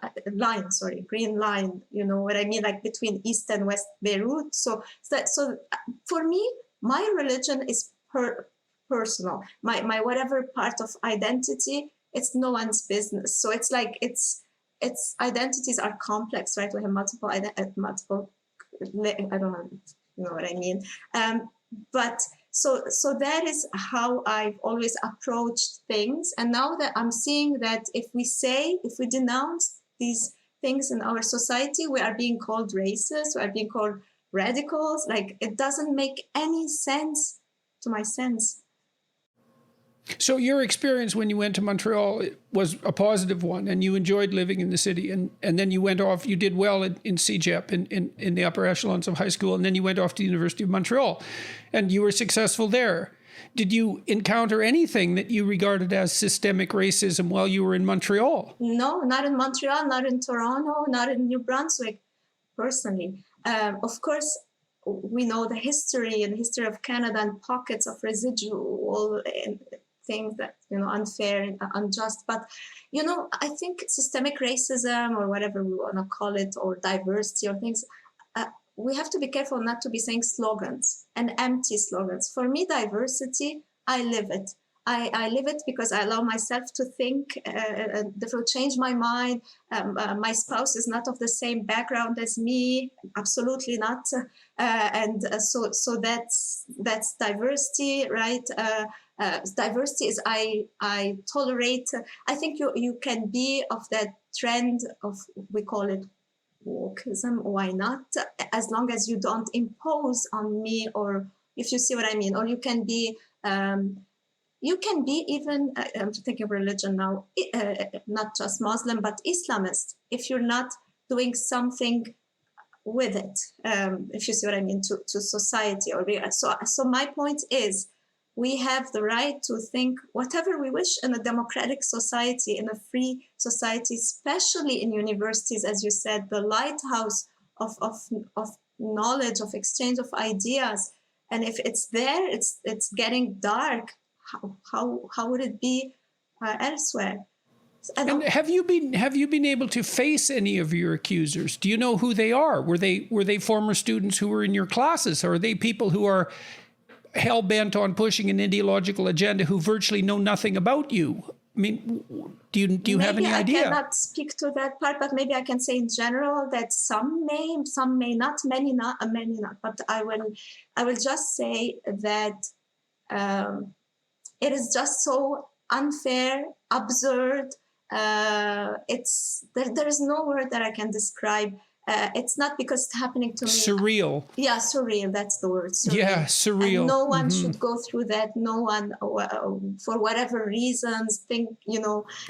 line, you know what I mean, like between East and West Beirut. So for me, my religion is personal. My whatever part of identity, it's no one's business. So it's like, it's identities are complex, right? We have multiple, I don't know, you know what I mean. But So that is how I've always approached things. And now that I'm seeing that if we denounce these things in our society, we are being called racist, we are being called radicals. Like, it doesn't make any sense to my sense. So your experience when you went to Montreal was a positive one, and you enjoyed living in the city, and then you went off, you did well in CEGEP, in the upper echelons of high school, and then you went off to the University of Montreal, and you were successful there. Did you encounter anything that you regarded as systemic racism while you were in Montreal? No, not in Montreal, not in Toronto, not in New Brunswick, personally. Of course, we know the history of Canada and pockets of residual things that, unfair and unjust. But, I think systemic racism, or whatever we want to call it, or diversity or things, we have to be careful not to be saying slogans and empty slogans. For me, diversity, I live it. I live it because I allow myself to think, different, change my mind. My spouse is not of the same background as me, absolutely not. So that's diversity, right? Diversity is I tolerate. I think you can be of that trend of, we call it wokeism. Why not? As long as you don't impose on me, or if you see what I mean, or you can be. You can be even, I'm thinking of religion now, not just Muslim, but Islamist, if you're not doing something with it, if you see what I mean, to society. So my point is, we have the right to think whatever we wish in a democratic society, in a free society, especially in universities, as you said, the lighthouse of knowledge, of exchange of ideas. And if it's there, it's getting dark. How would it be elsewhere? And have you been able to face any of your accusers? Do you know who they are? Were they former students who were in your classes, or are they people who are hell bent on pushing an ideological agenda who virtually know nothing about you? I mean, do you have any idea? I cannot speak to that part, but maybe I can say in general that some may not, many not. But I will just say that. It is just so unfair, absurd. There is no word that I can describe. It's not because it's happening to me. Surreal. Yeah, surreal. That's the word. Surreal. Yeah, surreal. And no one should go through that. No one, for whatever reasons,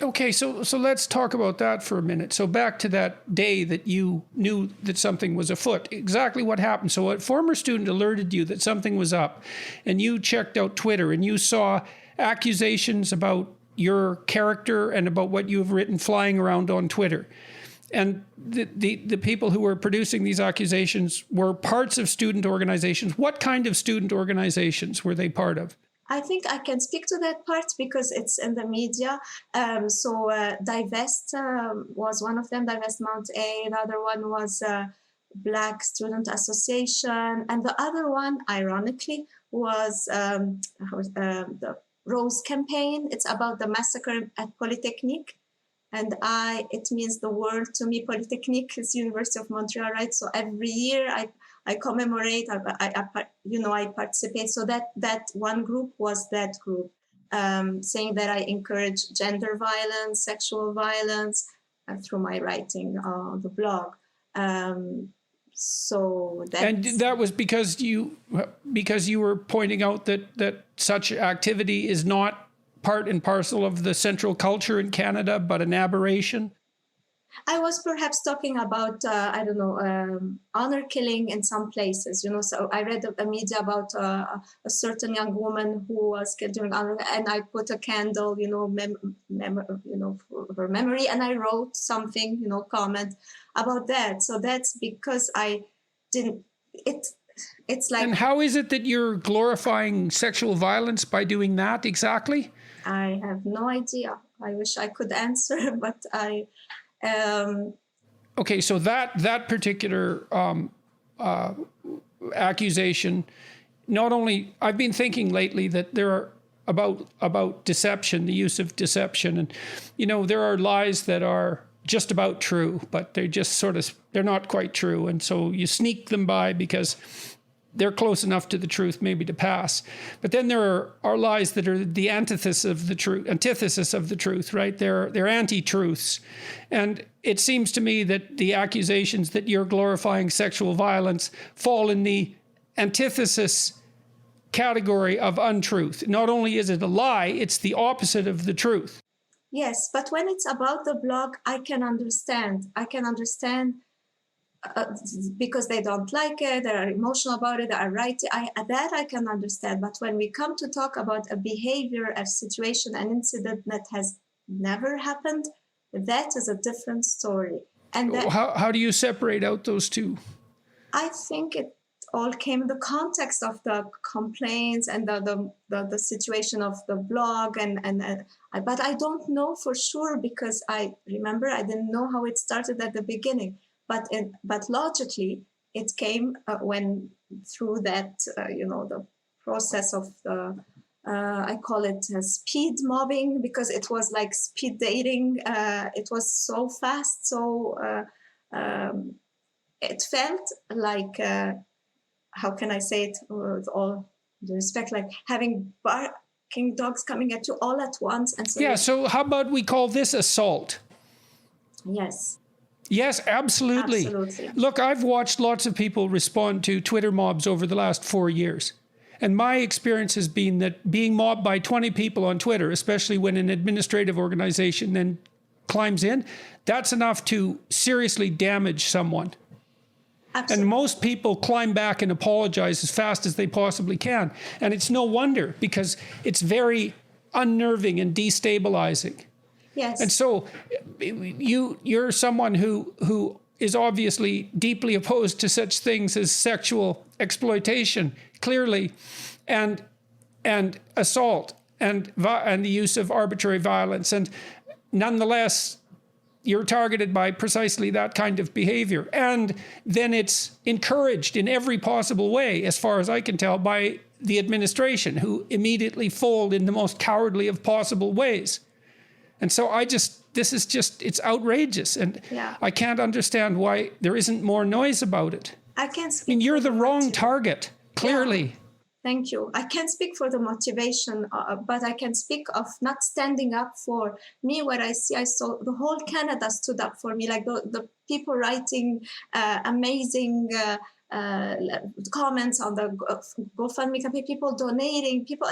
Okay, so let's talk about that for a minute. So back to that day that you knew that something was afoot. Exactly what happened. So a former student alerted you that something was up, and you checked out Twitter and you saw accusations about your character and about what you have written flying around on Twitter. And the people who were producing these accusations were parts of student organizations. What kind of student organizations were they part of? I think I can speak to that part because it's in the media. Divest was one of them, Divest Mount A. The other one was Black Student Association. And the other one, ironically, was the Rose Campaign. It's about the massacre at Polytechnique. And it means the world to me. Polytechnique is University of Montreal, right? So every year I commemorate, I participate. So that one group was that group, saying that I encourage gender violence, sexual violence through my writing on the blog. And that was because you were pointing out that such activity is not part and parcel of the central culture in Canada, but an aberration? I was perhaps talking about, honor killing in some places, so I read a media about a certain young woman who was killed during honor, and I put a candle, for her memory, and I wrote something, comment about that. So that's because I didn't, it's like... And how is it that you're glorifying sexual violence by doing that exactly? I have no idea. I wish I could answer, but Okay, so that particular accusation, not only... I've been thinking lately that there are about deception, the use of deception, and there are lies that are just about true, but they're just they're not quite true, and so you sneak them by because they're close enough to the truth maybe to pass. But then there are lies that are the antithesis of the truth, right? They're anti-truths. And it seems to me that the accusations that you're glorifying sexual violence fall in the antithesis category of untruth. Not only is it a lie, it's the opposite of the truth. Yes, but when it's about the blog, I can understand. Because they don't like it, they are emotional about it, they are right. That I can understand. But when we come to talk about a behavior, a situation, an incident that has never happened, that is a different story. And that, how do you separate out those two? I think it all came in the context of the complaints and the situation of the blog but I don't know for sure, because I remember I didn't know how it started at the beginning. But logically, it came when through that, the process of the, I call it speed mobbing, because it was like speed dating. It was so fast. So it felt like, how can I say it with all due respect, like having barking dogs coming at you all at once. And so so how about we call this assault? Yes, absolutely. Look, I've watched lots of people respond to Twitter mobs over the last 4 years. And my experience has been that being mobbed by 20 people on Twitter, especially when an administrative organization then climbs in, that's enough to seriously damage someone. Absolutely. And most people climb back and apologize as fast as they possibly can. And it's no wonder, because it's very unnerving and destabilizing. Yes. And so you're someone who is obviously deeply opposed to such things as sexual exploitation, clearly, and assault and the use of arbitrary violence. And nonetheless, you're targeted by precisely that kind of behavior. And then it's encouraged in every possible way, as far as I can tell, by the administration, who immediately fold in the most cowardly of possible ways. And so it's outrageous. And I can't understand why there isn't more noise about it. You're the wrong target, clearly. Yeah. Thank you. I can't speak for the motivation, but I can speak of not standing up for me. What I saw the whole Canada stood up for me, like the people writing amazing comments on the GoFundMe campaign, people donating, people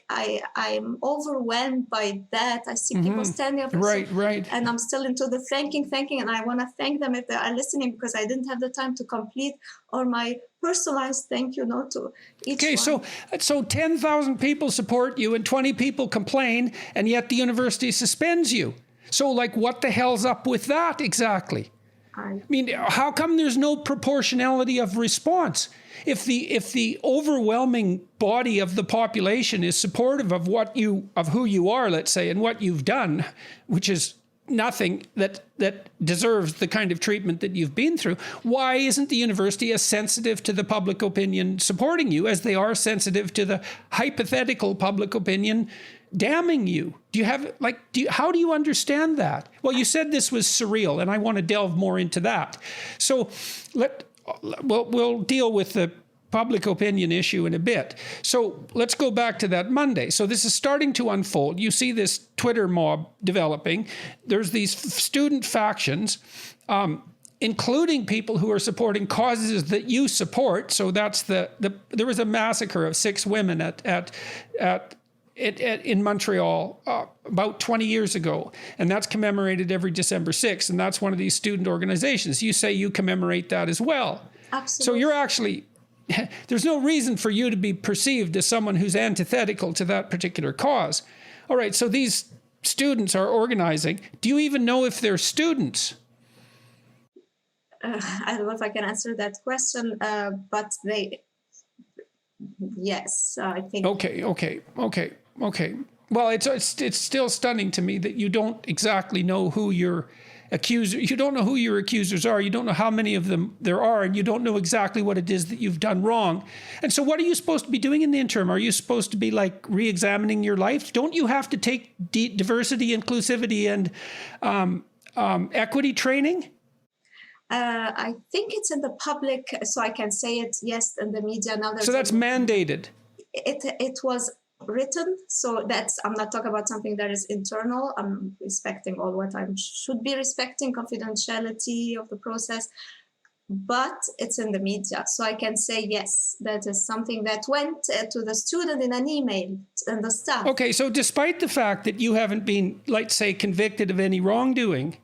I'm overwhelmed by that. I see people standing up. Right. And I'm still into the thanking, and I want to thank them if they are listening, because I didn't have the time to complete or my personalized thank you note to each one. So 10,000 people support you and 20 people complain, and yet the university suspends you. So what the hell's up with that exactly? How come there's no proportionality of response? If the overwhelming body of the population is supportive of who you are, let's say, and what you've done, which is nothing that deserves the kind of treatment that you've been through, why isn't the university as sensitive to the public opinion supporting you as they are sensitive to the hypothetical public opinion damning you? How do you understand that? Well, you said this was surreal, and I want to delve more into that. So we'll deal with the public opinion issue in a bit. So let's go back to that Monday. So this is starting to unfold. You see this Twitter mob developing. There's these student factions, including people who are supporting causes that you support. So that's there was a massacre of 6 women in Montreal about 20 years ago, and that's commemorated every December 6th, and that's one of these student organizations. You say you commemorate that as well. Absolutely. So you're actually, there's no reason for you to be perceived as someone who's antithetical to that particular cause. All right, so these students are organizing. Do you even know if they're students? I don't know if I can answer that question, but yes, I think. Okay. Well, it's still stunning to me that you don't exactly know who your accuser. You don't know who your accusers are. You don't know how many of them there are, and you don't know exactly what it is that you've done wrong. And so, what are you supposed to be doing in the interim? Are you supposed to be re-examining your life? Don't you have to take diversity, inclusivity, and equity training? I think it's in the public, so I can say it, yes, in the media. Now So that's mandated. It was written, so that's, I'm not talking about something that is internal. I'm respecting all what I should be respecting, confidentiality of the process, but it's in the media. So I can say, yes, that is something that went to the student in an email and the staff. Okay, so despite the fact that you haven't been, let's say, convicted of any wrongdoing,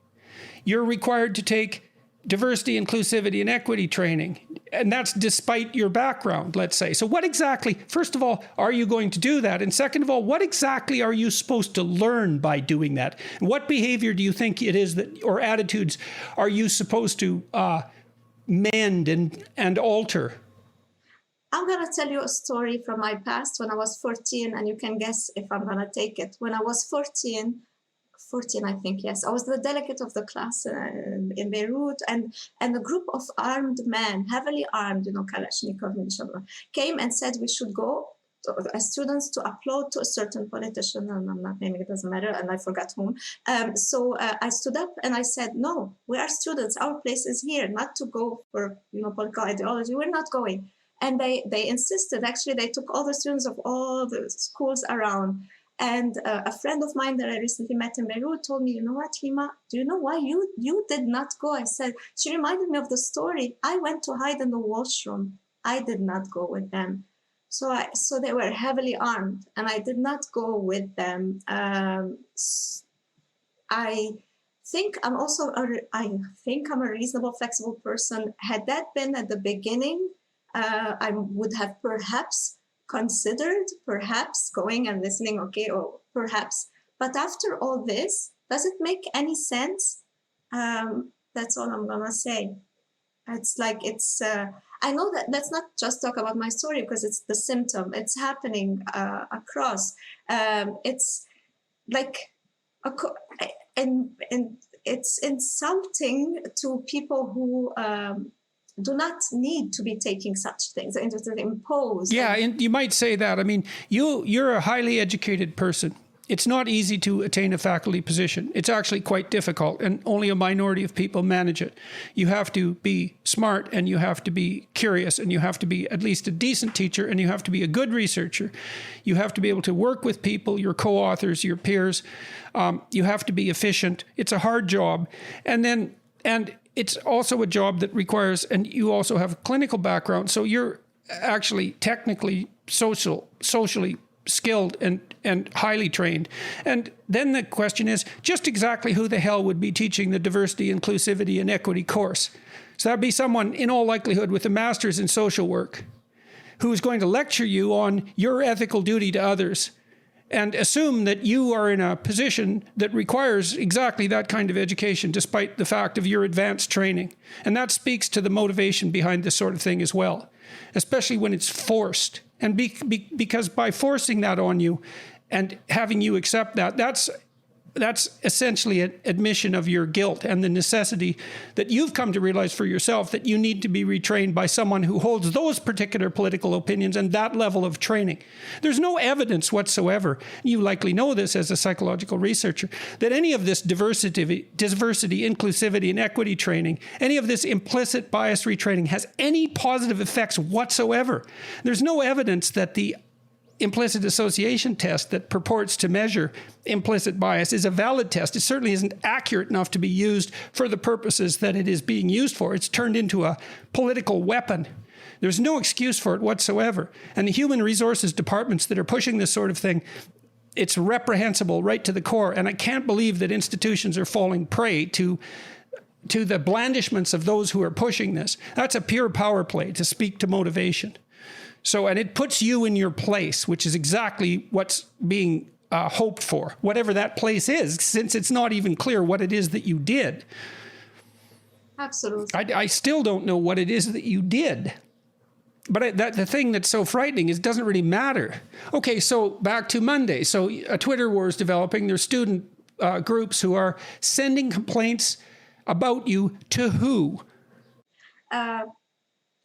you're required to take diversity, inclusivity, and equity training. And that's despite your background, let's say. So what exactly, first of all, are you going to do that? And second of all, what exactly are you supposed to learn by doing that? And what behavior do you think it is that, or attitudes are you supposed to mend and alter? I'm going to tell you a story from my past when I was 14, and you can guess if I'm going to take it. When I was 14, I think, yes, I was the delegate of the class in Beirut, and a group of armed men, heavily armed, Kalashnikov, inshallah, came and said we should go, as students, to applaud to a certain politician, and I'm not naming, it doesn't matter, and I forgot whom. So I stood up and I said, no, we are students, our place is here, not to go for political ideology, we're not going. And they insisted. Actually, they took all the students of all the schools around. And a friend of mine that I recently met in Beirut told me, you know what, Rima, do you know why you did not go? I said, she reminded me of the story. I went to hide in the washroom. I did not go with them. So they were heavily armed, and I did not go with them. I think I'm a reasonable, flexible person. Had that been at the beginning, I would have perhaps considered going and listening, okay, or perhaps. But after all this, does it make any sense? That's all I'm gonna say. It's like, I know that let's not just talk about my story, because it's the symptom. It's happening across. It's like, and it's insulting to people who do not need to be taking such things and just impose. Yeah, and you might say that. I mean, you're a highly educated person. It's not easy to attain a faculty position. It's actually quite difficult, and only a minority of people manage it. You have to be smart, and you have to be curious, and you have to be at least a decent teacher, and you have to be a good researcher. You have to be able to work with people, your co-authors, your peers. You have to be efficient. It's a hard job. And it's also a job that requires, and you also have a clinical background, so you're actually technically socially skilled and highly trained. And then the question is, just exactly who the hell would be teaching the diversity, inclusivity, and equity course? So that'd be someone, in all likelihood, with a master's in social work, who's going to lecture you on your ethical duty to others, and assume that you are in a position that requires exactly that kind of education, despite the fact of your advanced training. And that speaks to the motivation behind this sort of thing as well, especially when it's forced. And because by forcing that on you and having you accept that, that's essentially an admission of your guilt and the necessity that you've come to realize for yourself that you need to be retrained by someone who holds those particular political opinions and that level of training. There's no evidence whatsoever, you likely know this as a psychological researcher, that any of this diversity, inclusivity, and equity training, any of this implicit bias retraining has any positive effects whatsoever. There's no evidence that the implicit association test that purports to measure implicit bias is a valid test. It certainly isn't accurate enough to be used for the purposes that it is being used for. It's turned into a political weapon. There's no excuse for it whatsoever. And the human resources departments that are pushing this sort of thing, it's reprehensible right to the core. And I can't believe that institutions are falling prey to the blandishments of those who are pushing this. That's a pure power play to speak to motivation. So, and it puts you in your place, which is exactly what's being hoped for, whatever that place is, since it's not even clear what it is that you did. Absolutely. I still don't know what it is that you did. But the thing that's so frightening is it doesn't really matter. Okay, so back to Monday. So a Twitter war is developing. There's student groups who are sending complaints about you to who?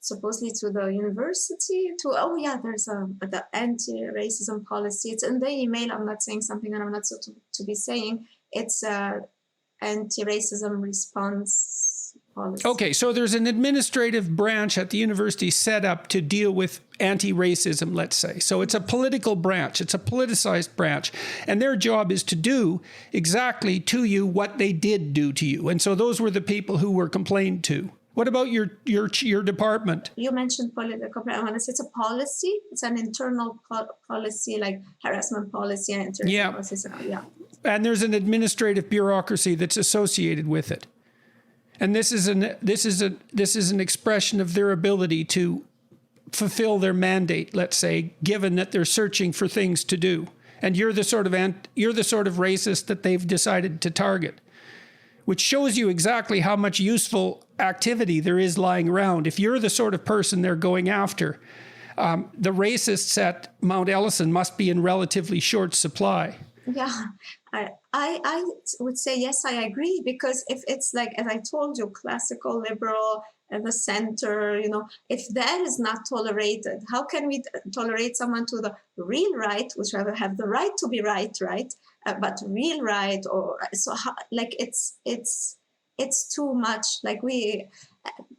Supposedly to the university, there's the anti-racism policy. It's in the email. I'm not saying something that I'm not supposed to be saying. It's anti-racism response policy. Okay, so there's an administrative branch at the university set up to deal with anti-racism, let's say. So it's a political branch, it's a politicized branch, and their job is to do exactly to you what they did do to you. And so those were the people who were complained to. What about your department? You mentioned political branch. It's a policy. It's an internal policy, like harassment policy and policy. Yeah. And there's an administrative bureaucracy that's associated with it. And this is an expression of their ability to fulfill their mandate, let's say, given that they're searching for things to do. And you're the sort of racist that they've decided to target, which shows you exactly how much useful activity there is lying around. If you're the sort of person they're going after, the racists at Mount Ellison must be in relatively short supply. Yeah, I would say yes, I agree, because if it's like, as I told you, classical liberal and the center, if that is not tolerated, how can we tolerate someone to the real right, which have the right to be right, but real right, or so how, like it's too much. Like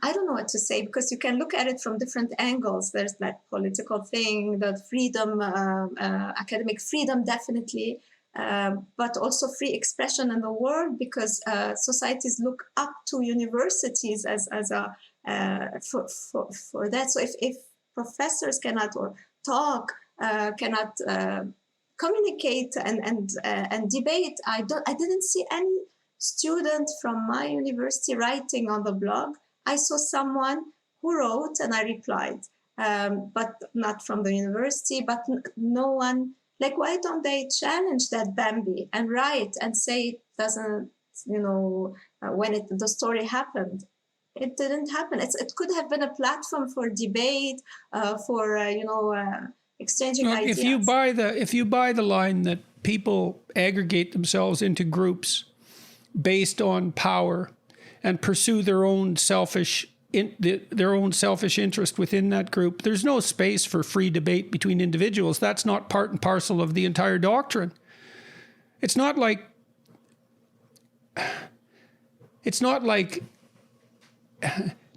I don't know what to say, because you can look at it from different angles. There's that political thing, the freedom, academic freedom, definitely. But also free expression in the world, because societies look up to universities as a for that. So if professors cannot or talk, cannot communicate and debate, I didn't see any student from my university writing on the blog. I saw someone who wrote and I replied, but not from the university. But no one. Like, why don't they challenge that Bambi and write and say it doesn't, when the story happened? It didn't happen. It could have been a platform for debate, for exchanging ideas. If you buy the line that people aggregate themselves into groups based on power and pursue their own selfish interest within that group, there's no space for free debate between individuals. That's not part and parcel of the entire doctrine. It's not like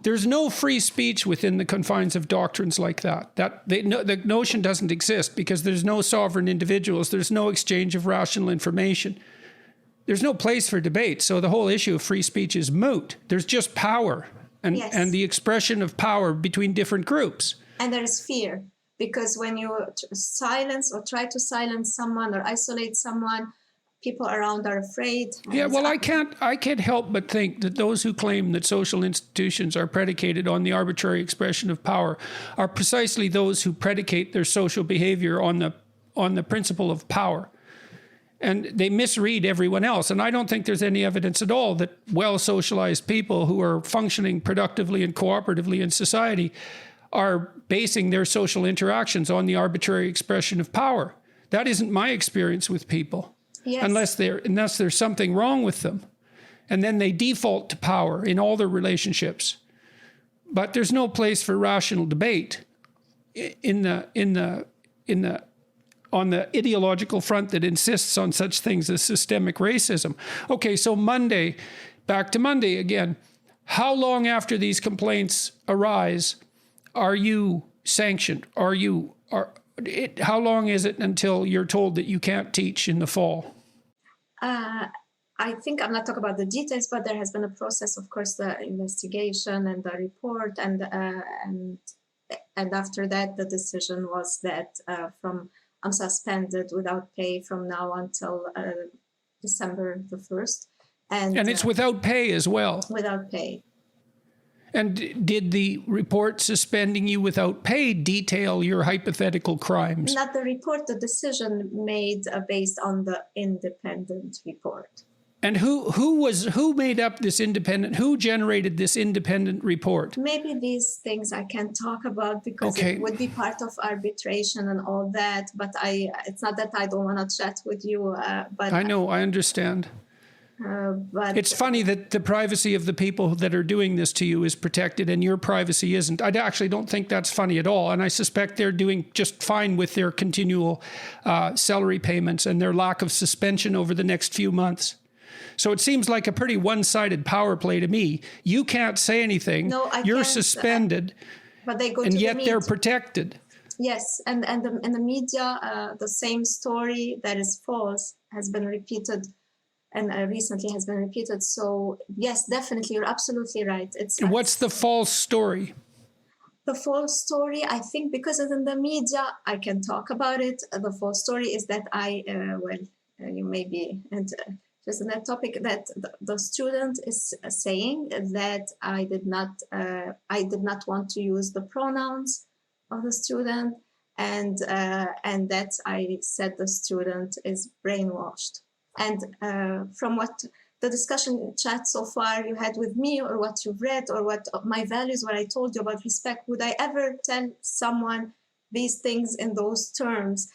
there's no free speech within the confines of doctrines like that. The notion doesn't exist because there's no sovereign individuals. There's no exchange of rational information. There's no place for debate. So the whole issue of free speech is moot. There's just power. And the expression of power between different groups. And there is fear, because when you silence or try to silence someone or isolate someone, people around are afraid. Yeah, well, I can't help but think that those who claim that social institutions are predicated on the arbitrary expression of power are precisely those who predicate their social behavior on the principle of power. And they misread everyone else. And I don't think there's any evidence at all that well-socialized people who are functioning productively and cooperatively in society are basing their social interactions on the arbitrary expression of power. That isn't my experience with people. Yes. Unless there's something wrong with them. And then they default to power in all their relationships. But there's no place for rational debate on the ideological front that insists on such things as systemic racism. Okay, so back to Monday again. How long after these complaints arise are you sanctioned? How long is it until you're told that you can't teach in the fall? I think I'm not talking about the details, but there has been a process, of course, the investigation and the report, and after that, the decision was that I'm suspended without pay from now until December the 1st. And it's without pay as well? Without pay. And did the report suspending you without pay detail your hypothetical crimes? Not the report, the decision made based on the independent report. And who made up this who generated this independent report? Maybe these things I can't talk about because it would be part of arbitration and all that. But it's not that I don't want to chat with you. But I know, I understand. But it's funny that the privacy of the people that are doing this to you is protected and your privacy isn't. I actually don't think that's funny at all. And I suspect they're doing just fine with their continual salary payments and their lack of suspension over the next few months. So it seems like a pretty one-sided power play to me. You can't say anything. No, I You're can't, suspended, but they go and to yet the they're media. protected. Yes, and in the media, the same story that is false has been repeated, and recently has been repeated. So yes, definitely, you're absolutely right. And what's the false story? The false story, I think, because it's in the media, I can talk about it. The false story is that you may be just in that topic, that the student is saying that I did not want to use the pronouns of the student, and that I said the student is brainwashed. And from what the discussion chat so far you had with me, or what you've read, or what my values, what I told you about respect, would I ever tell someone these things in those terms?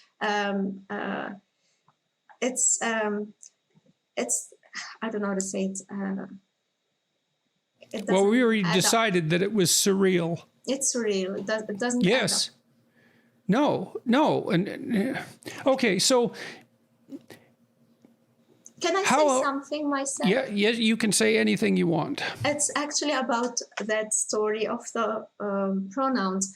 It's I don't know how to say it. Well, we already decided that it was surreal. It's surreal. It doesn't. Yes. No. And okay, so. Can I say something myself? Yeah, yes, you can say anything you want. It's actually about that story of the pronouns.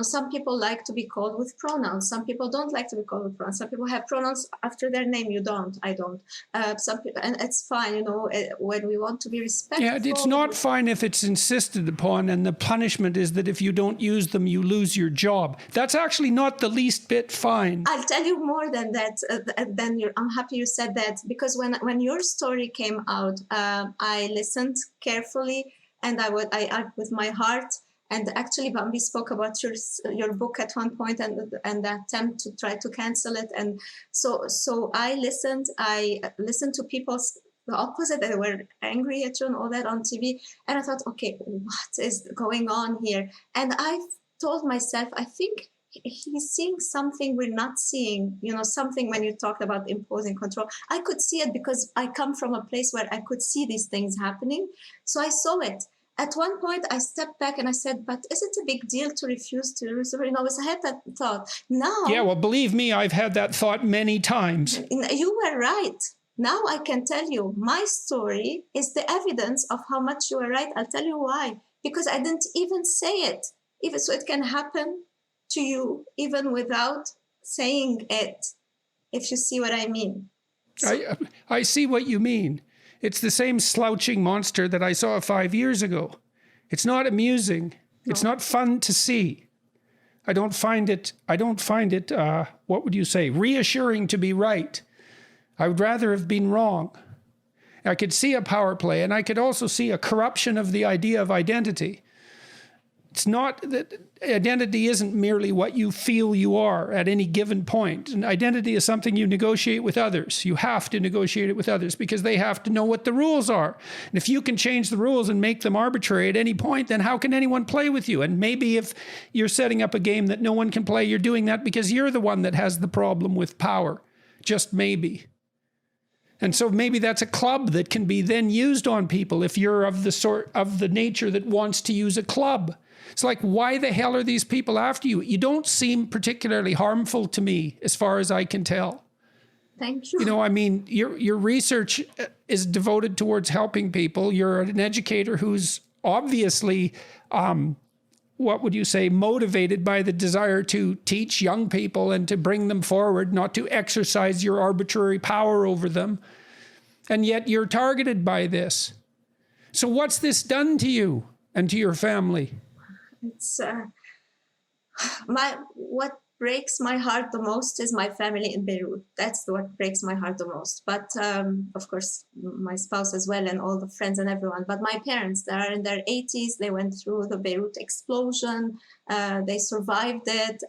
Some people like to be called with pronouns. Some people don't like to be called with pronouns. Some people have pronouns after their name. You don't. I don't. Some people, and it's fine. When we want to be respectful. Yeah, it's not fine if it's insisted upon, and the punishment is that if you don't use them, you lose your job. That's actually not the least bit fine. I'll tell you more than that. I'm happy you said that, because when your story came out, I listened carefully, and I with my heart. And actually, Bambi spoke about your book at one point, and the attempt to try to cancel it. And so I listened. I listened to people's the opposite. They were angry at you and all that on TV. And I thought, okay, what is going on here? And I told myself, I think he's seeing something we're not seeing. Something when you talked about imposing control. I could see it because I come from a place where I could see these things happening. So I saw it. At one point, I stepped back and I said, but is it a big deal to refuse to use? I had that thought. Now. Yeah, well, believe me, I've had that thought many times. You were right. Now I can tell you my story is the evidence of how much you were right. I'll tell you why. Because I didn't even say it. So it can happen to you even without saying it, if you see what I mean. I see what you mean. It's the same slouching monster that I saw 5 years ago. It's not amusing. No. It's not fun to see. I don't find it, what would you say, reassuring to be right. I would rather have been wrong. I could see a power play, and I could also see a corruption of the idea of identity. It's not that identity isn't merely what you feel you are at any given point. And identity is something you negotiate with others. You have to negotiate it with others because they have to know what the rules are. And if you can change the rules and make them arbitrary at any point, then how can anyone play with you? And maybe if you're setting up a game that no one can play, you're doing that because you're the one that has the problem with power. Just maybe. And so maybe that's a club that can be then used on people if you're of the nature that wants to use a club. It's like, why the hell are these people after you? You don't seem particularly harmful to me, as far as I can tell. Thank you. Your research is devoted towards helping people. You're an educator who's obviously, what would you say, motivated by the desire to teach young people and to bring them forward, not to exercise your arbitrary power over them. And yet you're targeted by this. So what's this done to you and to your family? It's what breaks my heart the most is my family in Beirut. That's what breaks my heart the most. But of course, my spouse as well, and all the friends and everyone. But my parents, they are in their 80s. They went through the Beirut explosion. They survived it.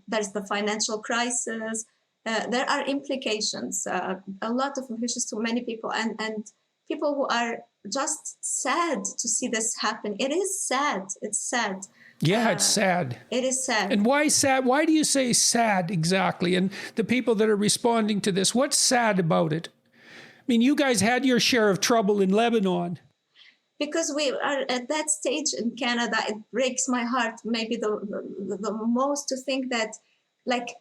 There's the financial crisis. There are implications, a lot of implications to many people, and people who are just sad to see this happen. It is sad. It's sad. Yeah, it's sad. It is sad. And why sad? Why do you say sad exactly? And the people that are responding to this, what's sad about it? I mean, you guys had your share of trouble in Lebanon. Because we are at that stage in Canada, it breaks my heart maybe the most to think that, like,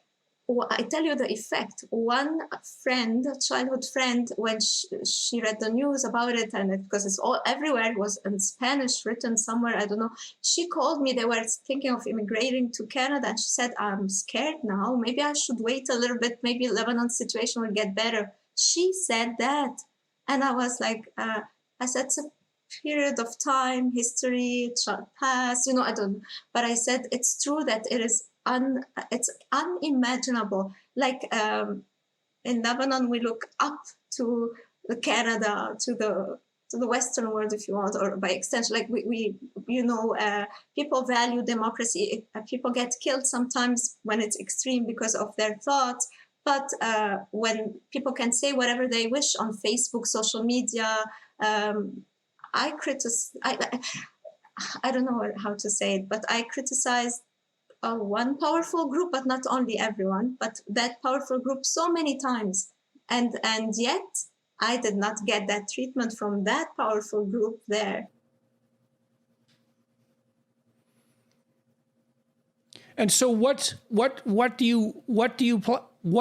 I tell you the effect. One friend, childhood friend, when she read the news about it, and because it's all everywhere, it was in Spanish written somewhere, I don't know. She called me. They were thinking of immigrating to Canada, and she said, "I'm scared now. Maybe I should wait a little bit. Maybe Lebanon's situation will get better." She said that, and I was like, I said, "It's a period of time, history, past, I don't." But I said, it's true that it is. It's unimaginable. Like in Lebanon, we look up to the Canada, to the Western world, if you want, or by extension, like we people value democracy. People get killed sometimes when it's extreme because of their thoughts. But when people can say whatever they wish on Facebook, social media, I don't know how to say it, but I criticize one powerful group, but not only everyone, but that powerful group so many times. And yet I did not get that treatment from that powerful group there. And so what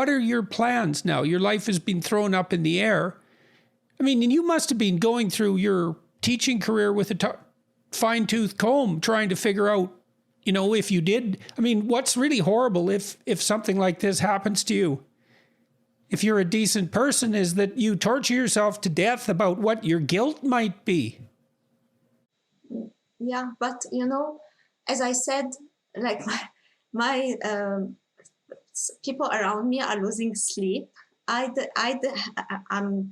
are your plans now? Your life has been thrown up in the air. I mean, and you must have been going through your teaching career with a fine-tooth comb trying to figure out, if you did. I mean, what's really horrible if something like this happens to you, if you're a decent person, is that you torture yourself to death about what your guilt might be. Yeah, but as I said, like my people around me are losing sleep. I'm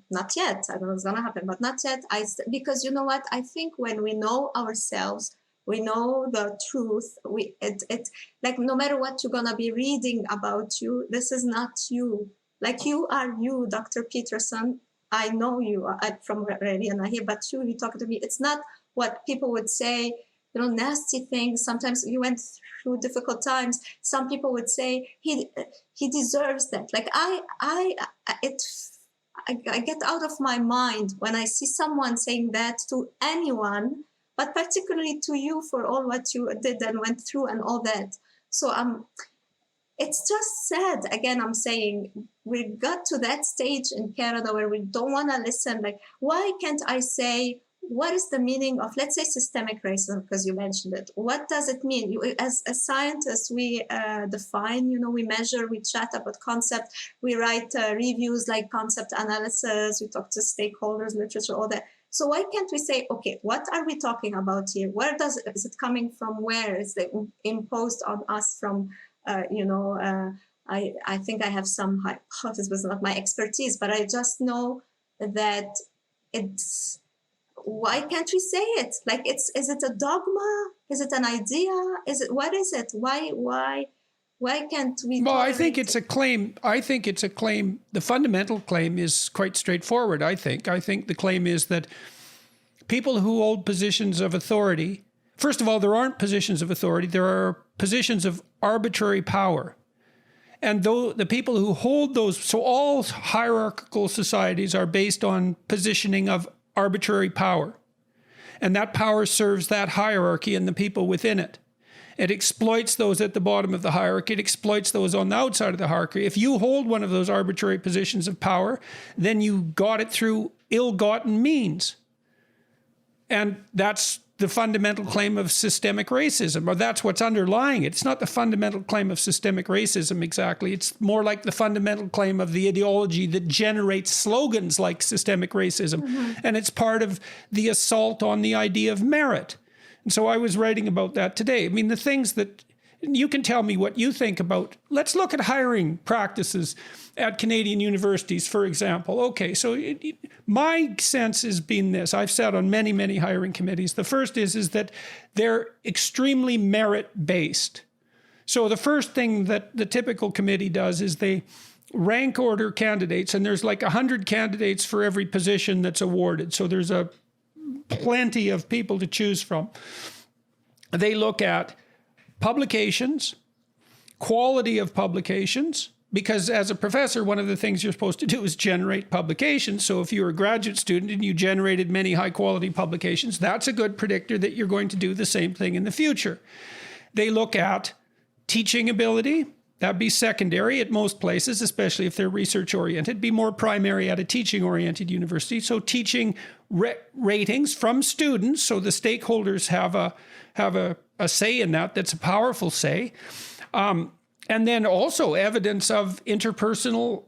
not yet. I don't know what's gonna happen, but not yet. Because you know what? I think when we know ourselves, we know the truth. It like no matter what you're gonna be reading about you, this is not you. Like you are you, Dr. Peterson. I know you from Rima here, but you talk to me. It's not what people would say. Nasty things. Sometimes you went through difficult times. Some people would say he deserves that. Like I get out of my mind when I see someone saying that to anyone, but particularly to you for all what you did and went through and all that. So it's just sad. Again, I'm saying we got to that stage in Canada where we don't want to listen. Like, why can't I say, what is the meaning of, let's say, systemic racism? Because you mentioned it. What does it mean? As scientists, we define, we measure, we chat about concept, we write reviews like concept analysis, we talk to stakeholders, literature, all that. So why can't we say, okay, what are we talking about here? Is it coming from? Where is it imposed on us from? I think I have some hypothesis, but it's not my expertise, but I just know that it's. Why can't we say it? Like, is it a dogma? Is it an idea? What is it? Why can't we? Well, I think it's a claim. The fundamental claim is quite straightforward. I think the claim is that people who hold positions of authority, first of all, there aren't positions of authority. There are positions of arbitrary power. And though the people who hold those, so all hierarchical societies are based on positioning of arbitrary power. And that power serves that hierarchy and the people within it. It exploits those at the bottom of the hierarchy. It exploits those on the outside of the hierarchy. If you hold one of those arbitrary positions of power, then you got it through ill-gotten means. And that's the fundamental claim of systemic racism, or that's what's underlying it. It's not the fundamental claim of systemic racism exactly. It's more like the fundamental claim of the ideology that generates slogans like systemic racism. Mm-hmm. And it's part of the assault on the idea of merit. And so I was writing about that today. I mean, the things that you can tell me what you think about. Let's look at hiring practices at Canadian universities, for example. Okay, so my sense has been this. I've sat on many, many hiring committees. The first is that they're extremely merit-based. So the first thing that the typical committee does is they rank order candidates, and there's like 100 candidates for every position that's awarded. So there's plenty of people to choose from. They look at publications, quality of publications, because as a professor, one of the things you're supposed to do is generate publications. So if you're a graduate student and you generated many high quality publications, that's a good predictor that you're going to do the same thing in the future. They look at teaching ability. That'd be secondary at most places, especially if they're research-oriented. Be more primary at a teaching-oriented university. So teaching ratings from students, so the stakeholders have a say in that. That's a powerful say. And then also evidence of interpersonal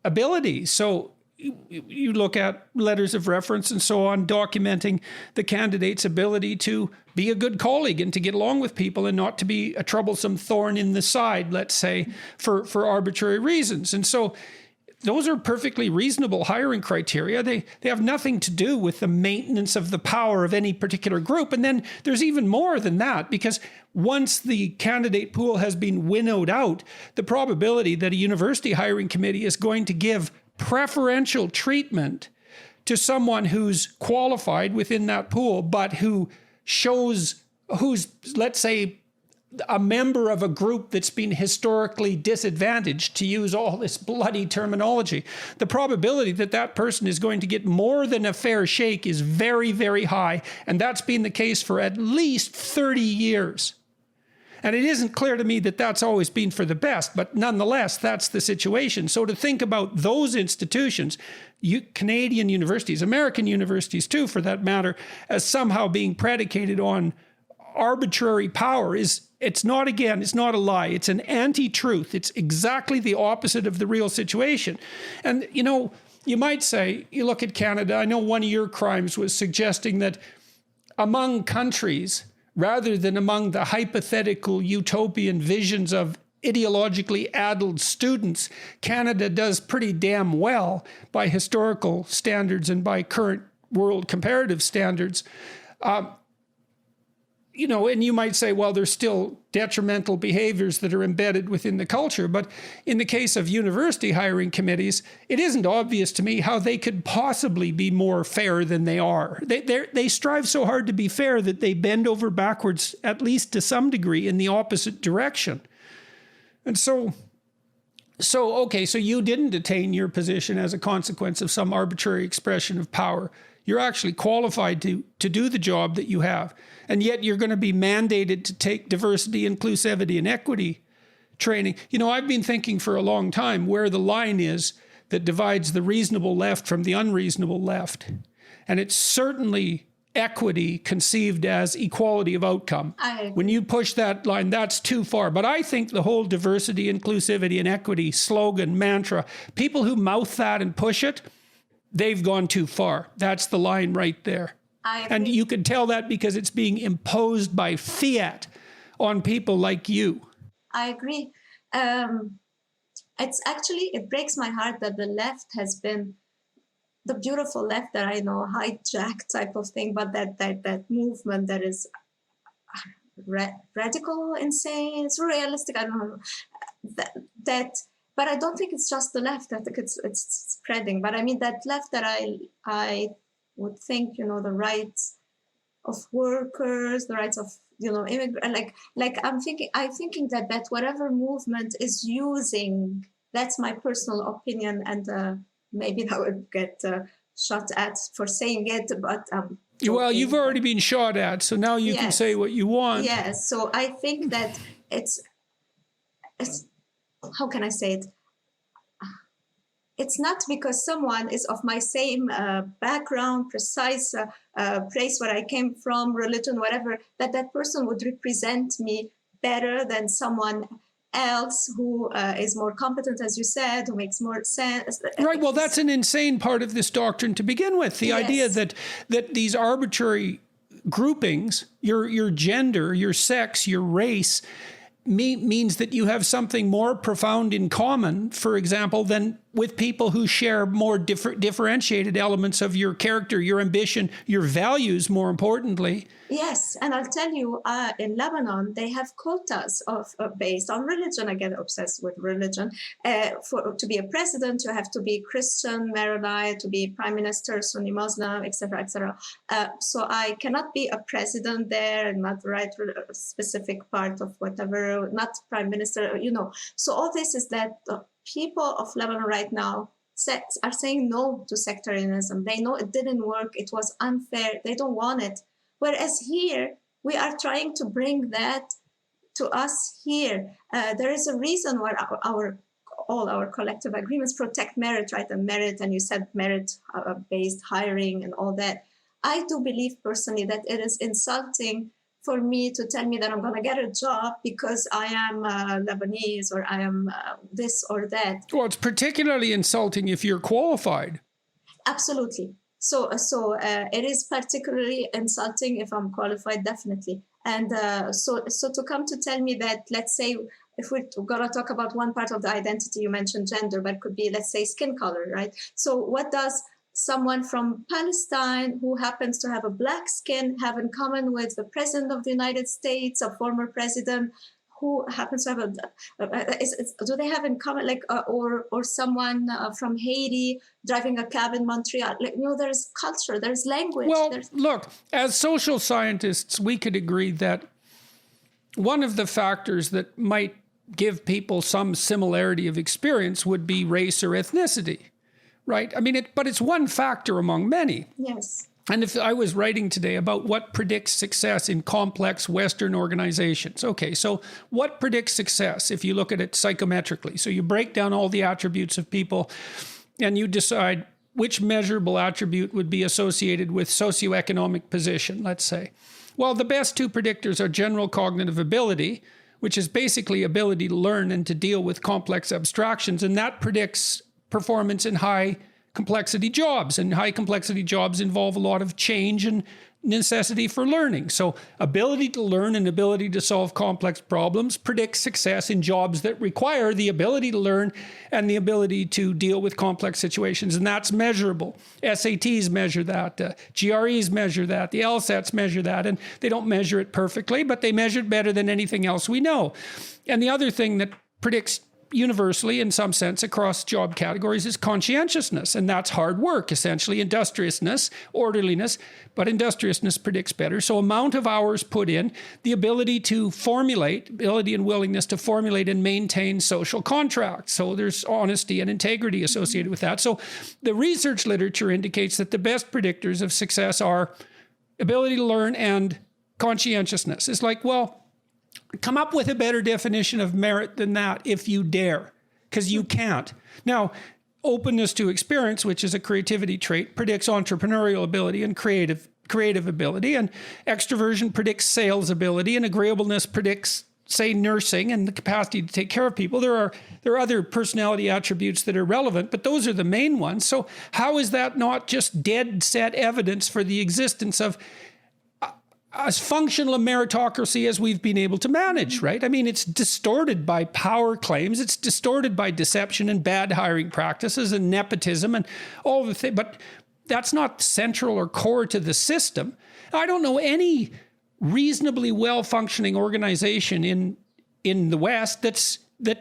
ability. So you look at letters of reference and so on, documenting the candidate's ability to be a good colleague and to get along with people and not to be a troublesome thorn in the side, let's say, for arbitrary reasons. And so those are perfectly reasonable hiring criteria. They have nothing to do with the maintenance of the power of any particular group. And then there's even more than that, because once the candidate pool has been winnowed out, the probability that a university hiring committee is going to give preferential treatment to someone who's qualified within that pool, but who's, let's say, a member of a group that's been historically disadvantaged, to use all this bloody terminology. The probability that that person is going to get more than a fair shake is very, very high. And that's been the case for at least 30 years. And it isn't clear to me that that's always been for the best, but nonetheless, that's the situation. So to think about those institutions, Canadian universities, American universities too, for that matter, as somehow being predicated on arbitrary power it's not a lie. It's an anti-truth. It's exactly the opposite of the real situation. And, you might say, you look at Canada, I know one of your crimes was suggesting that among countries, rather than among the hypothetical utopian visions of ideologically addled students, Canada does pretty damn well by historical standards and by current world comparative standards. And you might say, well, there's still detrimental behaviors that are embedded within the culture. But in the case of university hiring committees, it isn't obvious to me how they could possibly be more fair than they are. They strive so hard to be fair that they bend over backwards, at least to some degree, in the opposite direction. And so you didn't attain your position as a consequence of some arbitrary expression of power. You're actually qualified to do the job that you have. And yet you're going to be mandated to take diversity, inclusivity, and equity training. I've been thinking for a long time where the line is that divides the reasonable left from the unreasonable left. And it's certainly equity conceived as equality of outcome. When you push that line, that's too far. But I think the whole diversity, inclusivity, and equity slogan, mantra, people who mouth that and push it, they've gone too far. That's the line right there. And you can tell that because it's being imposed by fiat on people like you. I agree. It breaks my heart that the left has been the beautiful left that I know, hijacked type of thing, but that movement that is radical, insane, surrealistic, I don't know, but I don't think it's just the left. I think it's spreading. But I mean, that left that I would think, the rights of workers, the rights of, immigrants, I'm thinking that whatever movement is using, that's my personal opinion, and maybe that would get shot at for saying it, but well, you've already been shot at, so now you can say what you want. Yes, so I think that it's how can I say it? It's not because someone is of my same background, precise place where I came from, religion, whatever, that person would represent me better than someone else who is more competent, as you said, who makes more sense. Right. Well, that's an insane part of this doctrine to begin with. The idea that these arbitrary groupings, your gender, your sex, your race, means that you have something more profound in common, for example, than with people who share more differentiated elements of your character, your ambition, your values, more importantly. Yes, and I'll tell you, in Lebanon, they have quotas based on religion. I get obsessed with religion. To be a president, you have to be Christian, Maronite, to be prime minister, Sunni Muslim, etc., etc. So I cannot be a president there and not write a specific part of whatever, not prime minister, So all this is that people of Lebanon right now are saying no to sectarianism. They know it didn't work. It was unfair. They don't want it. Whereas here, we are trying to bring that to us here. There is a reason why all our collective agreements protect merit, right? And merit, and you said merit-based hiring and all that. I do believe personally that it is insulting for me to tell me that I'm going to get a job because I am Lebanese or I am this or that. Well, it's particularly insulting if you're qualified. Absolutely. So it is particularly insulting if I'm qualified, definitely. And so to come to tell me that, let's say, if we're going to talk about one part of the identity, you mentioned gender, but it could be, let's say, skin color, right? So what does someone from Palestine who happens to have a black skin have in common with the president of the United States, a former president who happens to have do they have in common, like, or someone from Haiti driving a cab in Montreal? Like, there's culture, there's language. Well, look, as social scientists, we could agree that one of the factors that might give people some similarity of experience would be race or ethnicity, right? I mean, but it's one factor among many. Yes. And if I was writing today about what predicts success in complex Western organizations, okay, so what predicts success if you look at it psychometrically? So you break down all the attributes of people and you decide which measurable attribute would be associated with socioeconomic position, let's say. Well, the best two predictors are general cognitive ability, which is basically ability to learn and to deal with complex abstractions, and that predicts performance in high complexity jobs, and high complexity jobs involve a lot of change and necessity for learning. So ability to learn and ability to solve complex problems predicts success in jobs that require the ability to learn and the ability to deal with complex situations, and that's measurable. SATs measure that, GREs measure that, the LSATs measure that, and they don't measure it perfectly, but they measure it better than anything else we know. And the other thing that predicts universally, in some sense, across job categories is conscientiousness. And that's hard work, essentially, industriousness, orderliness, but industriousness predicts better. So amount of hours put in, the ability to formulate, ability and willingness to formulate and maintain social contracts. So there's honesty and integrity associated with that. So the research literature indicates that the best predictors of success are ability to learn and conscientiousness. It's like, well, come up with a better definition of merit than that if you dare, because you can't. Now, openness to experience, which is a creativity trait, predicts entrepreneurial ability and creative ability, and extroversion predicts sales ability, and agreeableness predicts, say, nursing and the capacity to take care of people. There are other personality attributes that are relevant, but those are the main ones. So how is that not just dead set evidence for the existence of as functional a meritocracy as we've been able to manage, right? I mean, it's distorted by power claims. It's distorted by deception and bad hiring practices and nepotism and all the things. But that's not central or core to the system. I don't know any reasonably well-functioning organization in the West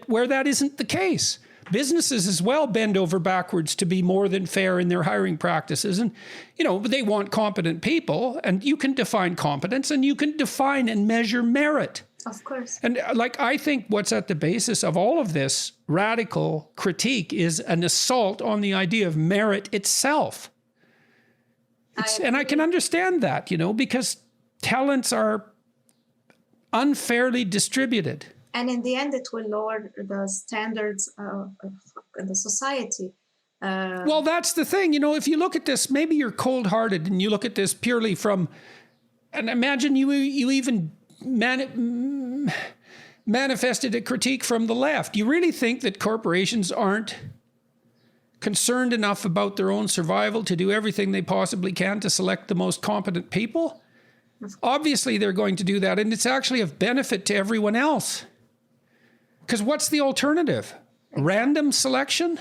where that isn't the case. Businesses as well bend over backwards to be more than fair in their hiring practices. And, they want competent people, and you can define competence and you can define and measure merit. Of course. And I think what's at the basis of all of this radical critique is an assault on the idea of merit itself. And I can understand that, because talents are unfairly distributed. And in the end, it will lower the standards of the society. Well, that's the thing. If you look at this, maybe you're cold-hearted and you look at this purely from, and imagine you even manifested a critique from the left. You really think that corporations aren't concerned enough about their own survival to do everything they possibly can to select the most competent people? Obviously, they're going to do that, and it's actually of benefit to everyone else. Because what's the alternative? Random selection?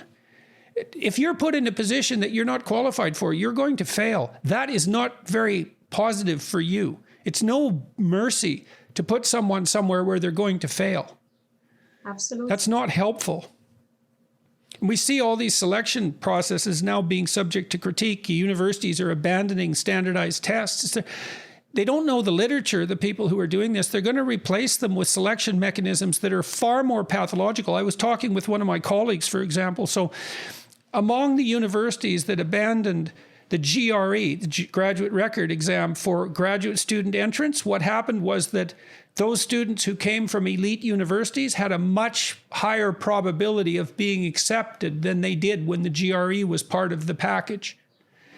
If you're put in a position that you're not qualified for, you're going to fail. That is not very positive for you. It's no mercy to put someone somewhere where they're going to fail. Absolutely. That's not helpful. We see all these selection processes now being subject to critique. Universities are abandoning standardized tests. They don't know the literature, the people who are doing this. They're going to replace them with selection mechanisms that are far more pathological. I was talking with one of my colleagues, for example. So among the universities that abandoned the GRE, the graduate record exam for graduate student entrance, what happened was that those students who came from elite universities had a much higher probability of being accepted than they did when the GRE was part of the package.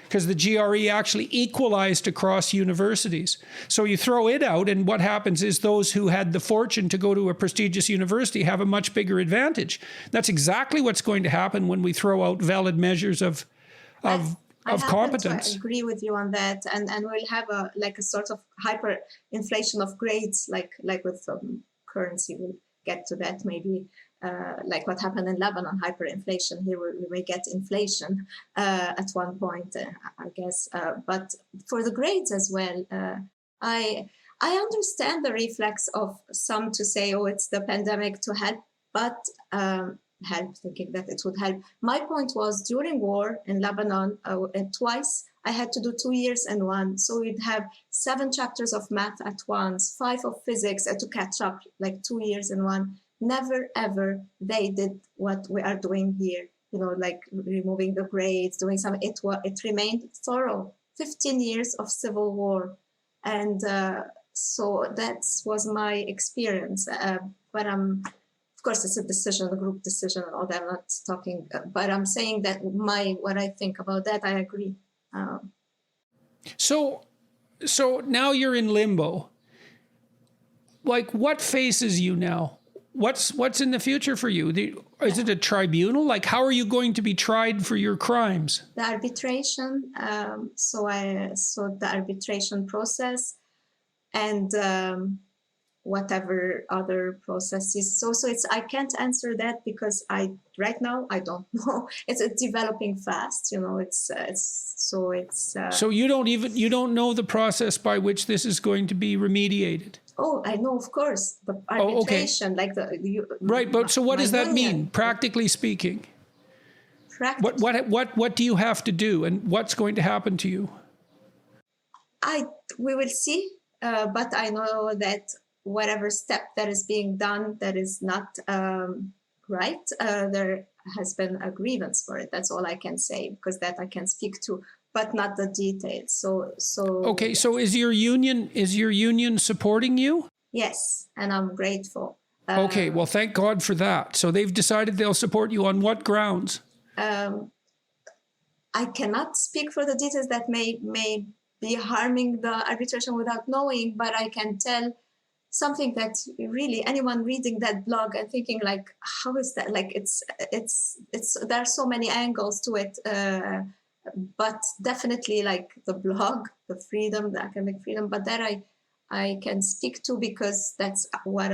Because the GRE actually equalized across universities. So you throw it out, and what happens is those who had the fortune to go to a prestigious university have a much bigger advantage. That's exactly what's going to happen when we throw out valid measures of competence. I agree with you on that, and we'll have a sort of hyperinflation of grades, like with currency. We'll get to that maybe. Like what happened in Lebanon, hyperinflation. Here we may get inflation at one point, I guess. But for the grades as well, I understand the reflex of some to say, oh, it's the pandemic to help, but thinking that it would help. My point was during war in Lebanon, twice I had to do 2 years in one. So we'd have 7 chapters of math at once, 5 of physics to catch up, like 2 years in one. Never, ever they did what we are doing here, like removing the grades, doing something. It remained thorough. 15 years of civil war. And so that was my experience. But of course, it's a decision, a group decision, and all that. I'm not talking, but I'm saying that what I think about that, I agree. So now you're in limbo. Like, what faces you now? What's in the future for you? Is it a tribunal? Like, how are you going to be tried for your crimes? The arbitration. So the arbitration process, and whatever other processes. So I can't answer that because right now I don't know. It's developing fast. So you don't know the process by which this is going to be remediated. Oh, I know, of course, the arbitration, right. But so, what does that mean, practically speaking? What do you have to do, and what's going to happen to you? We will see, but I know that whatever step that is being done that is not right, there has been a grievance for it. That's all I can say, because that I can speak to, but not the details. So okay. So is your union supporting you? Yes, and I'm grateful. Okay. Well, thank God for that. So they've decided they'll support you on what grounds? I cannot speak for the details that may be harming the arbitration without knowing, but I can tell something that really anyone reading that blog and thinking like, how is that? Like it's there are so many angles to it, but definitely like the blog, the freedom, the academic freedom, but that I can speak to because that's what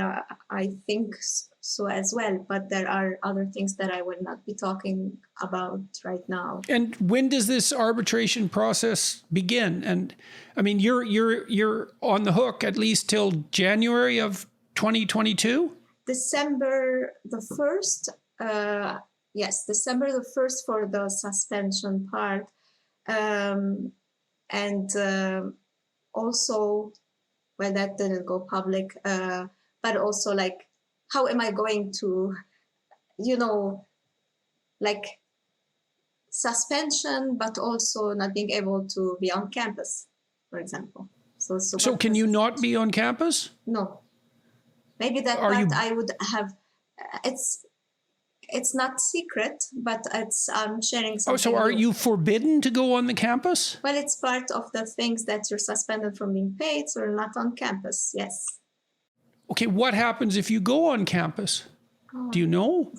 I think so as well. But there are other things that I will not be talking about right now. And when does this arbitration process begin? And I mean, you're on the hook at least till January of 2022? December the 1st. Yes, December the 1st for the suspension part. And also, well, that didn't go public, but also like, how am I going to, like suspension, but also not being able to be on campus, for example. So can you not be on campus? No. Maybe that part I would have, it's not secret, but I'm sharing something. Oh, so are you forbidden to go on the campus? Well, it's part of the things that you're suspended from being paid, so you're not on campus, yes. Okay, what happens if you go on campus? Do you know?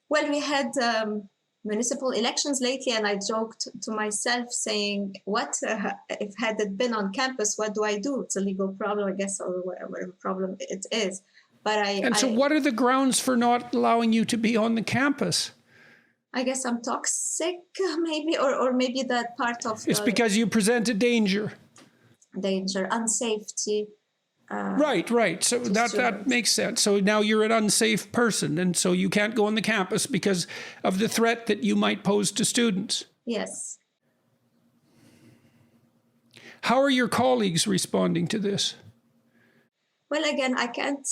Well, we had municipal elections lately, and I joked to myself saying, what if had it been on campus, what do I do? It's a legal problem, I guess, or whatever problem it is. But so what are the grounds for not allowing you to be on the campus? I guess I'm toxic, maybe, or maybe that part of it's because you present a danger, unsafety. Right. So that makes sense. So now you're an unsafe person, and so you can't go on the campus because of the threat that you might pose to students. Yes. How are your colleagues responding to this? Well, again, I can't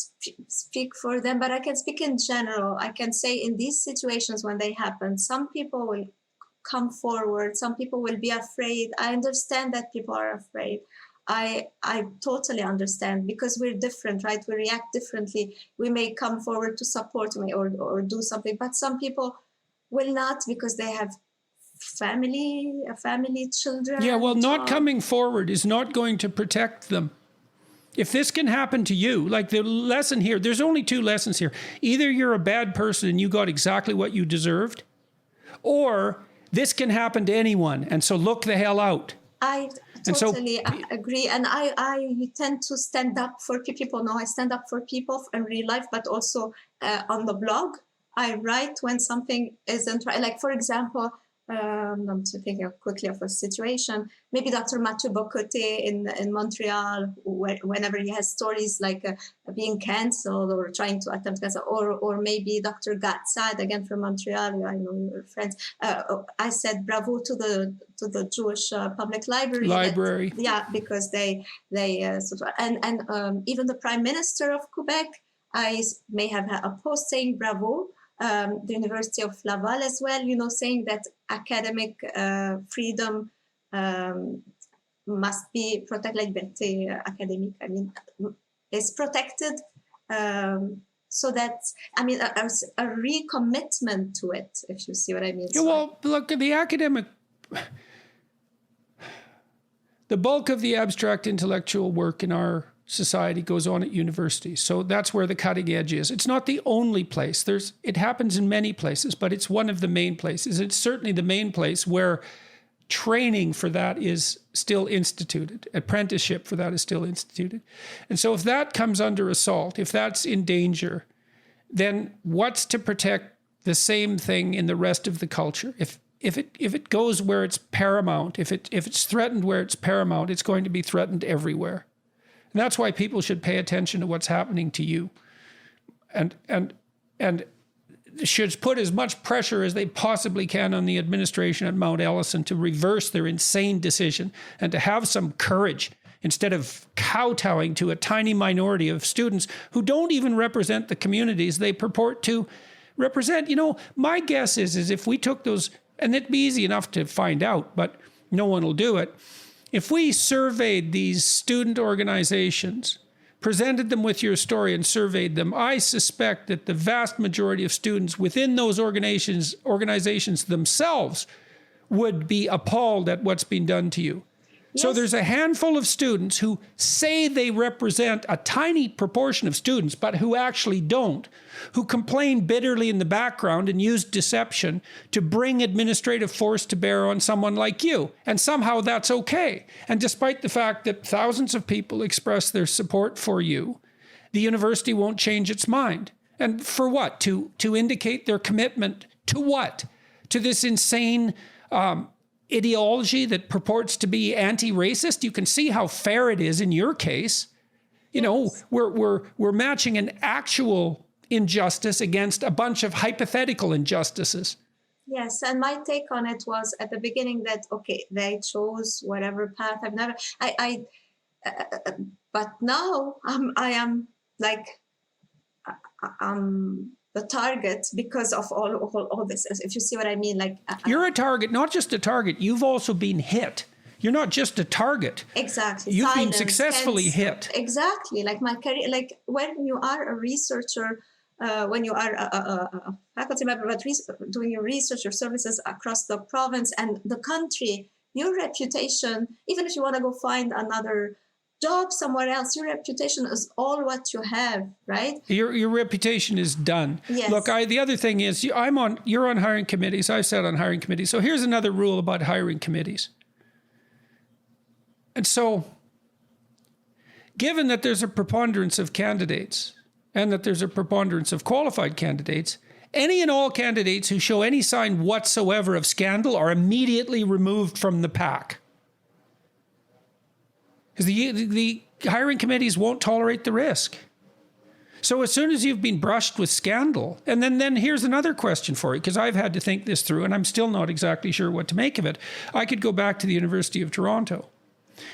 speak for them, but I can speak in general. I can say in these situations when they happen, some people will come forward, some people will be afraid. I understand that people are afraid. I totally understand, because we're different, right? We react differently. We may come forward to support me or do something, but some people will not, because they have family, children. Yeah, well, not job. coming forward is not going to protect them. If this can happen to you, like the lesson here, there's only two lessons here. Either you're a bad person and you got exactly what you deserved, or this can happen to anyone, and so look the hell out. I totally agree. And I tend to stand up for people. No, I stand up for people in real life, but also on the blog. I write when something isn't right. Like, for example, I'm thinking quickly of a situation. Maybe Dr. Mathieu Bocoté in Montreal, whenever he has stories like being cancelled or trying to attempt cancel, or maybe Dr. Gatsad, again from Montreal. I know your friends. I said bravo to the Jewish public library. Because they and even the Prime Minister of Quebec, I may have a post saying bravo. The University of Laval as well, saying that academic freedom must be protected, like liberté académique, is protected. So that's, a recommitment to it, if you see what I mean. Yeah, well, look, the bulk of the abstract intellectual work in our society goes on at universities. So that's where the cutting edge is. It's not the only place. It happens in many places, but it's one of the main places. It's certainly the main place where training for that is still instituted. Apprenticeship for that is still instituted. And so if that comes under assault, if that's in danger, then what's to protect the same thing in the rest of the culture? If it goes where it's paramount, if it's threatened where it's paramount, it's going to be threatened everywhere. And that's why people should pay attention to what's happening to you, and should put as much pressure as they possibly can on the administration at Mount Ellison to reverse their insane decision and to have some courage instead of kowtowing to a tiny minority of students who don't even represent the communities they purport to represent. My guess is if we took those, and it'd be easy enough to find out, but no one will do it. If we surveyed these student organizations, presented them with your story and surveyed them, I suspect that the vast majority of students within those organizations themselves would be appalled at what's been done to you. Yes. So there's a handful of students who say they represent a tiny proportion of students, but who actually don't, who complain bitterly in the background and use deception to bring administrative force to bear on someone like you. And somehow that's okay. And despite the fact that thousands of people express their support for you, the university won't change its mind. And for what? To indicate their commitment to what? To this insane ideology that purports to be anti-racist. You can see how fair it is in your case. Yes. We're matching an actual injustice against a bunch of hypothetical injustices. Yes, and my take on it was at the beginning that they chose whatever path. But now I am like the target because of all this. If you see what I mean, you're a target, not just a target. You've also been hit. You're not just a target. Exactly. You've been successfully hit. Exactly. Like my career, like when you are a researcher, when you are a faculty member, but doing your research, your services across the province and the country, your reputation, even if you want to go find another job somewhere else, your reputation is all what you have, right? Your reputation is done. Yes. Look, the other thing is you're on hiring committees. I've sat on hiring committees. So here's another rule about hiring committees. And so, given that there's a preponderance of candidates and that there's a preponderance of qualified candidates, any and all candidates who show any sign whatsoever of scandal are immediately removed from the pack. Because the hiring committees won't tolerate the risk. So as soon as you've been brushed with scandal, and then here's another question for you, because I've had to think this through, and I'm still not exactly sure what to make of it. I could go back to the University of Toronto.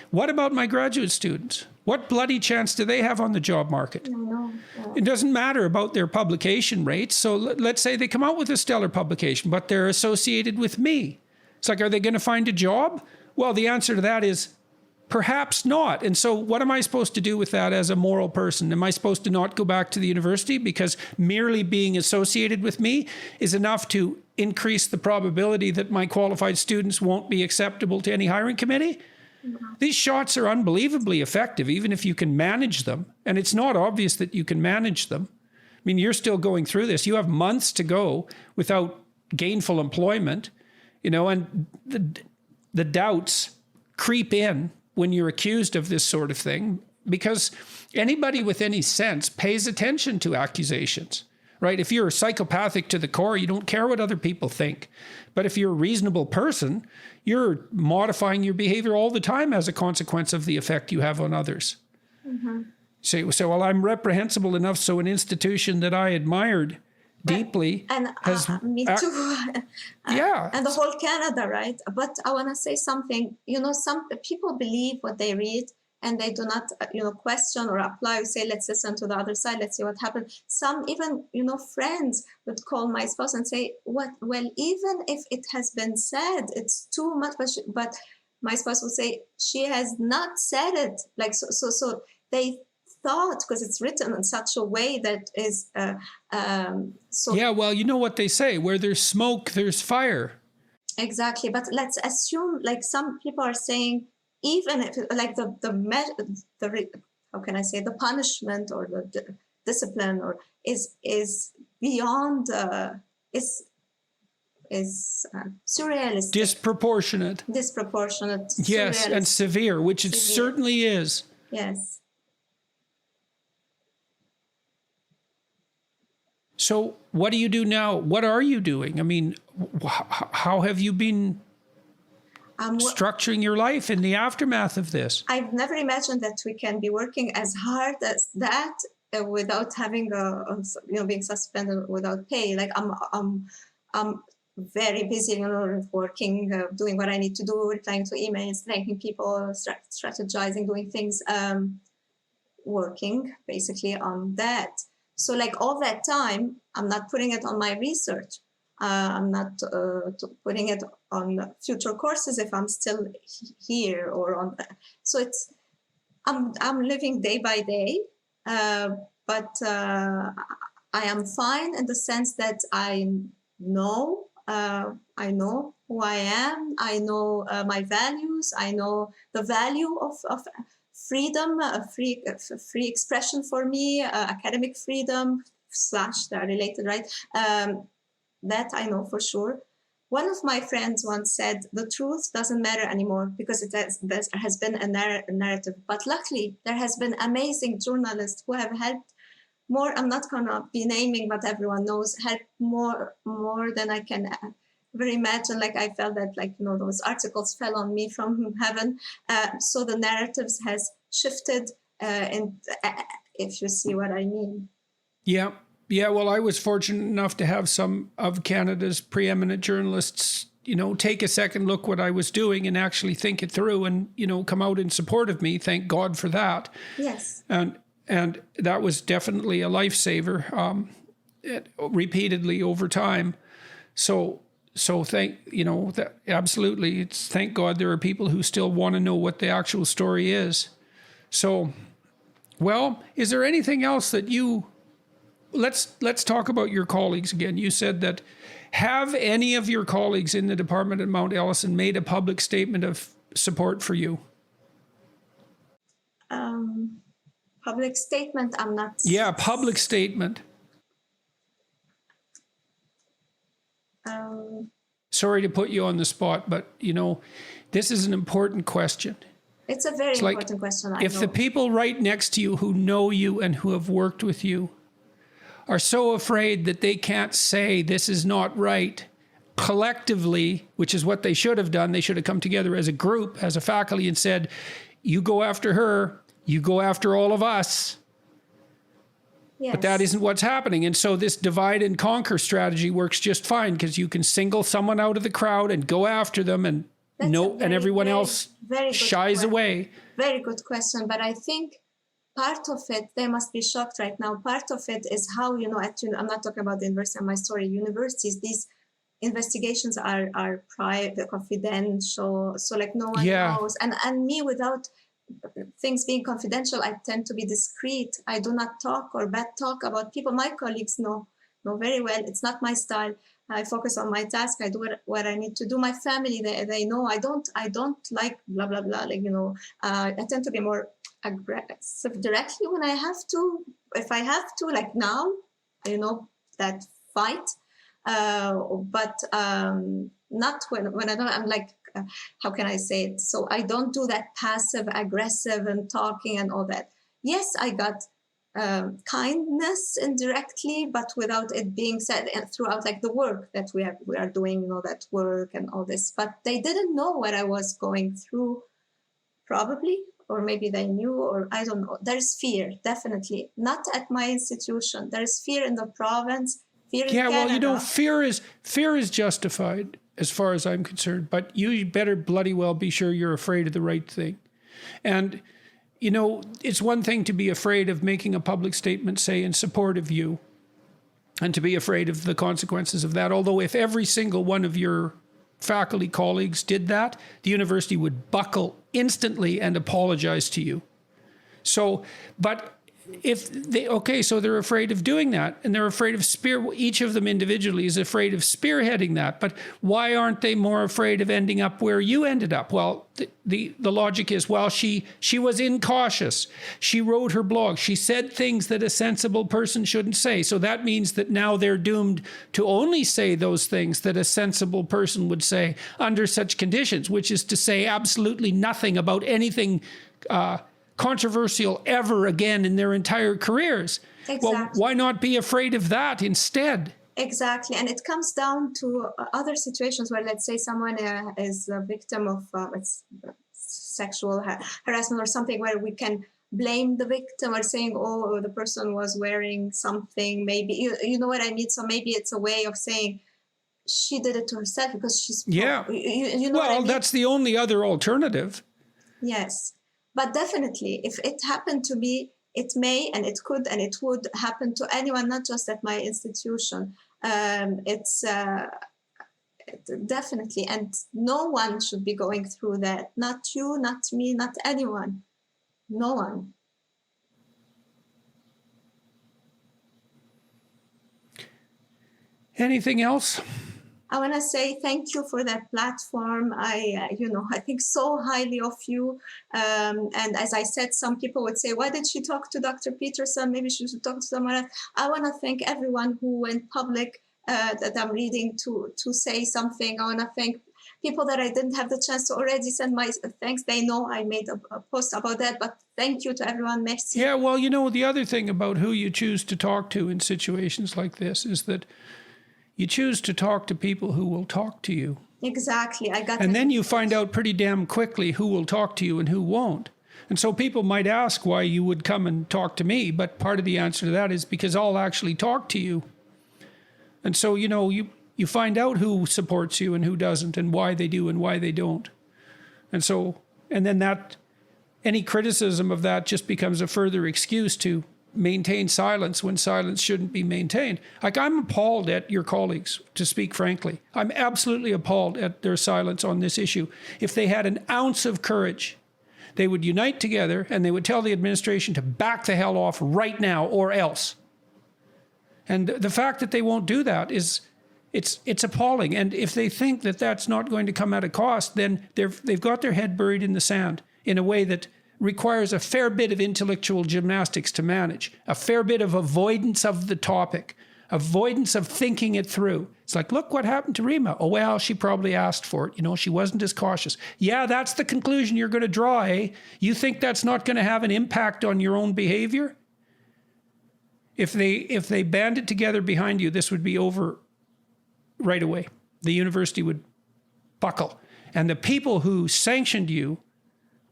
What about my graduate students? What bloody chance do they have on the job market? No. It doesn't matter about their publication rates. So let's say they come out with a stellar publication, but they're associated with me. It's like, are they going to find a job? Well, the answer to that is Perhaps not. And so what am I supposed to do with that as a moral person? Am I supposed to not go back to the university because merely being associated with me is enough to increase the probability that my qualified students won't be acceptable to any hiring committee? These shots are unbelievably effective, even if you can manage them. And it's not obvious that you can manage them. I mean, you're still going through this. You have months to go without gainful employment, and the doubts creep in when you're accused of this sort of thing, because anybody with any sense pays attention to accusations, right? If you're psychopathic to the core, you don't care what other people think. But if you're a reasonable person, you're modifying your behavior all the time as a consequence of the effect you have on others. Mm-hmm. So, well, I'm reprehensible enough, so an institution that I admired deeply has... me too. Yeah. And the whole Canada, right? But I want to say something. Some people believe what they read, and they do not, question or apply or say, let's listen to the other side. Let's see what happens. Some even, friends would call my spouse and say, what? Well, even if it has been said, it's too much. But my spouse would say, she has not said it. Like, so they thought, because it's written in such a way that is so. Yeah, well, you know what they say, where there's smoke, there's fire. Exactly. But let's assume, like, some people are saying, even if, like, the how can I say, the punishment or the discipline or is beyond is surrealistic, disproportionate, yes, and severe, which it certainly is. Yes. So what do you do now? What are you doing? I mean, how have you been structuring your life in the aftermath of this? I've never imagined that we can be working as hard as that without having being suspended without pay. Like I'm very busy, working, doing what I need to do, replying to emails, thanking people, strategizing, doing things, working basically on that. So like all that time, I'm not putting it on my research. I'm not putting it on future courses if I'm still here or on. So I'm living day by day, but I am fine in the sense that I know who I am. I know my values. I know the value of freedom, free expression for me, academic freedom / they're related, right? That I know for sure. One of my friends once said, the truth doesn't matter anymore because there has been a narrative. But luckily, there has been amazing journalists who have helped more. I'm not going to be naming, but everyone knows, helped more than I can ever imagine. Like I felt that, those articles fell on me from heaven. So the narratives has shifted, and if you see what I mean. Yeah. Yeah, well, I was fortunate enough to have some of Canada's preeminent journalists, take a second look what I was doing and actually think it through and, come out in support of me. Thank God for that. Yes. And that was definitely a lifesaver, repeatedly over time. So absolutely, thank God there are people who still want to know what the actual story is. So, well, is there anything else that let's talk about your colleagues again. You said that, have any of your colleagues in the department at Mount Ellison made a public statement of support for you? Public statement, I'm not... Yeah, public statement. Sorry to put you on the spot, but, this is an important question. It's a very important question, I know. If the people right next to you who know you and who have worked with you are so afraid that they can't say this is not right collectively, which is what they should have done. They should have come together as a group, as a faculty, and said, you go after her, you go after all of us. Yes. But that isn't what's happening. And so this divide and conquer strategy works just fine because you can single someone out of the crowd and go after them and everyone else shies away. Very good question. But I think part of it, they must be shocked right now. Part of it is how, I'm not talking about the university and my story, universities, these investigations are private, confidential, so like no one Yeah. knows. And me, without things being confidential, I tend to be discreet. I do not talk or bad talk about people. My colleagues know very well. It's not my style. I focus on my task. I do what I need to do. My family, they know I don't like blah blah blah. Like, I tend to be more aggressive directly when I have to. If I have to, like now, that fight. But not when I don't. I'm like, how can I say it? So I don't do that passive aggressive and talking and all that. Yes, I got kindness indirectly, but without it being said, and throughout like the work that we are doing, that work and all this. But they didn't know what I was going through, probably, or maybe they knew, or I don't know. There's fear, definitely, not at my institution. There's fear in the province. Fear in Canada. Well, fear is justified as far as I'm concerned, but you better bloody well be sure you're afraid of the right thing. And, it's one thing to be afraid of making a public statement, say, in support of you, and to be afraid of the consequences of that. Although if every single one of your faculty colleagues did that, the university would buckle instantly and apologize to you. So, but so they're afraid of doing that, and they're afraid of each of them individually is afraid of spearheading that. But why aren't they more afraid of ending up where you ended up? Well, the logic is, well, she was incautious. She wrote her blog. She said things that a sensible person shouldn't say. So that means that now they're doomed to only say those things that a sensible person would say under such conditions, which is to say absolutely nothing about anything controversial ever again in their entire careers. Exactly. Well, why not be afraid of that instead? Exactly. And it comes down to other situations where, let's say, someone is a victim of sexual harassment or something, where we can blame the victim or saying, oh, the person was wearing something, maybe, you know what I mean? So maybe it's a way of saying she did it to herself because she's... Yeah. You know what I mean? That's the only other alternative. Yes. But definitely, if it happened to me, it may and it could and it would happen to anyone, not just at my institution. It's definitely, and no one should be going through that. Not you, not me, not anyone. No one. Anything else? I want to say thank you for that platform. I think so highly of you. And as I said, some people would say, why did she talk to Dr. Peterson? Maybe she should talk to someone else. I want to thank everyone who went public that I'm reading to say something. I want to thank people that I didn't have the chance to already send my thanks. They know I made a post about that, but thank you to everyone. Merci. Yeah, well, the other thing about who you choose to talk to in situations like this is that you choose to talk to people who will talk to you. Exactly. And then you find out pretty damn quickly who will talk to you and who won't. And so people might ask why you would come and talk to me, but part of the answer to that is because I'll actually talk to you. And so, you find out who supports you and who doesn't, and why they do and why they don't. And then any criticism of that just becomes a further excuse to maintain silence when silence shouldn't be maintained. Like, I'm appalled at your colleagues, to speak frankly. I'm absolutely appalled at their silence on this issue. If they had an ounce of courage, they would unite together and they would tell the administration to back the hell off right now or else. And the fact that they won't do that it's appalling. And if they think that that's not going to come at a cost, then they've got their head buried in the sand in a way that requires a fair bit of intellectual gymnastics to manage, a fair bit of avoidance of the topic, avoidance of thinking it through. It's like, look what happened to Rima. Oh, well, she probably asked for it. She wasn't as cautious. Yeah, that's the conclusion you're going to draw, eh? You think that's not going to have an impact on your own behavior? If they banded together behind you, this would be over right away. The university would buckle. And the people who sanctioned you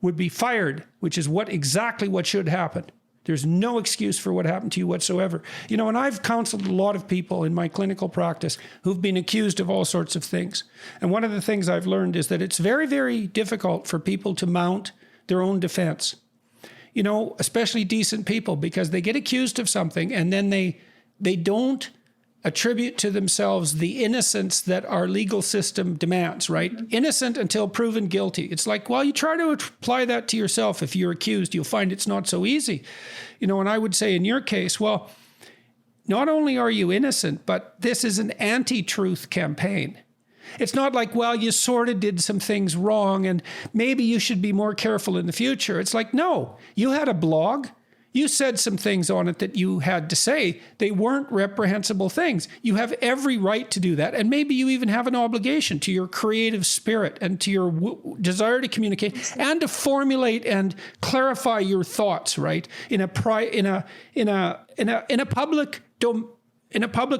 would be fired, which is exactly what should happen. There's no excuse for what happened to you whatsoever. And I've counseled a lot of people in my clinical practice who've been accused of all sorts of things. And one of the things I've learned is that it's very, very difficult for people to mount their own defense. Especially decent people, because they get accused of something and then they don't attribute to themselves the innocence that our legal system demands, right? Innocent until proven guilty. It's like, well, you try to apply that to yourself. If you're accused, you'll find it's not so easy. You know, and I would say in your case, well, not only are you innocent, but this is an anti-truth campaign. It's not like, well, you sort of did some things wrong and maybe you should be more careful in the future. It's like, no, you had a blog. You said some things on it that you had to say. They weren't reprehensible things. You have every right to do that. And maybe you even have an obligation to your creative spirit and to your desire to communicate and to formulate and clarify your thoughts, right? In a public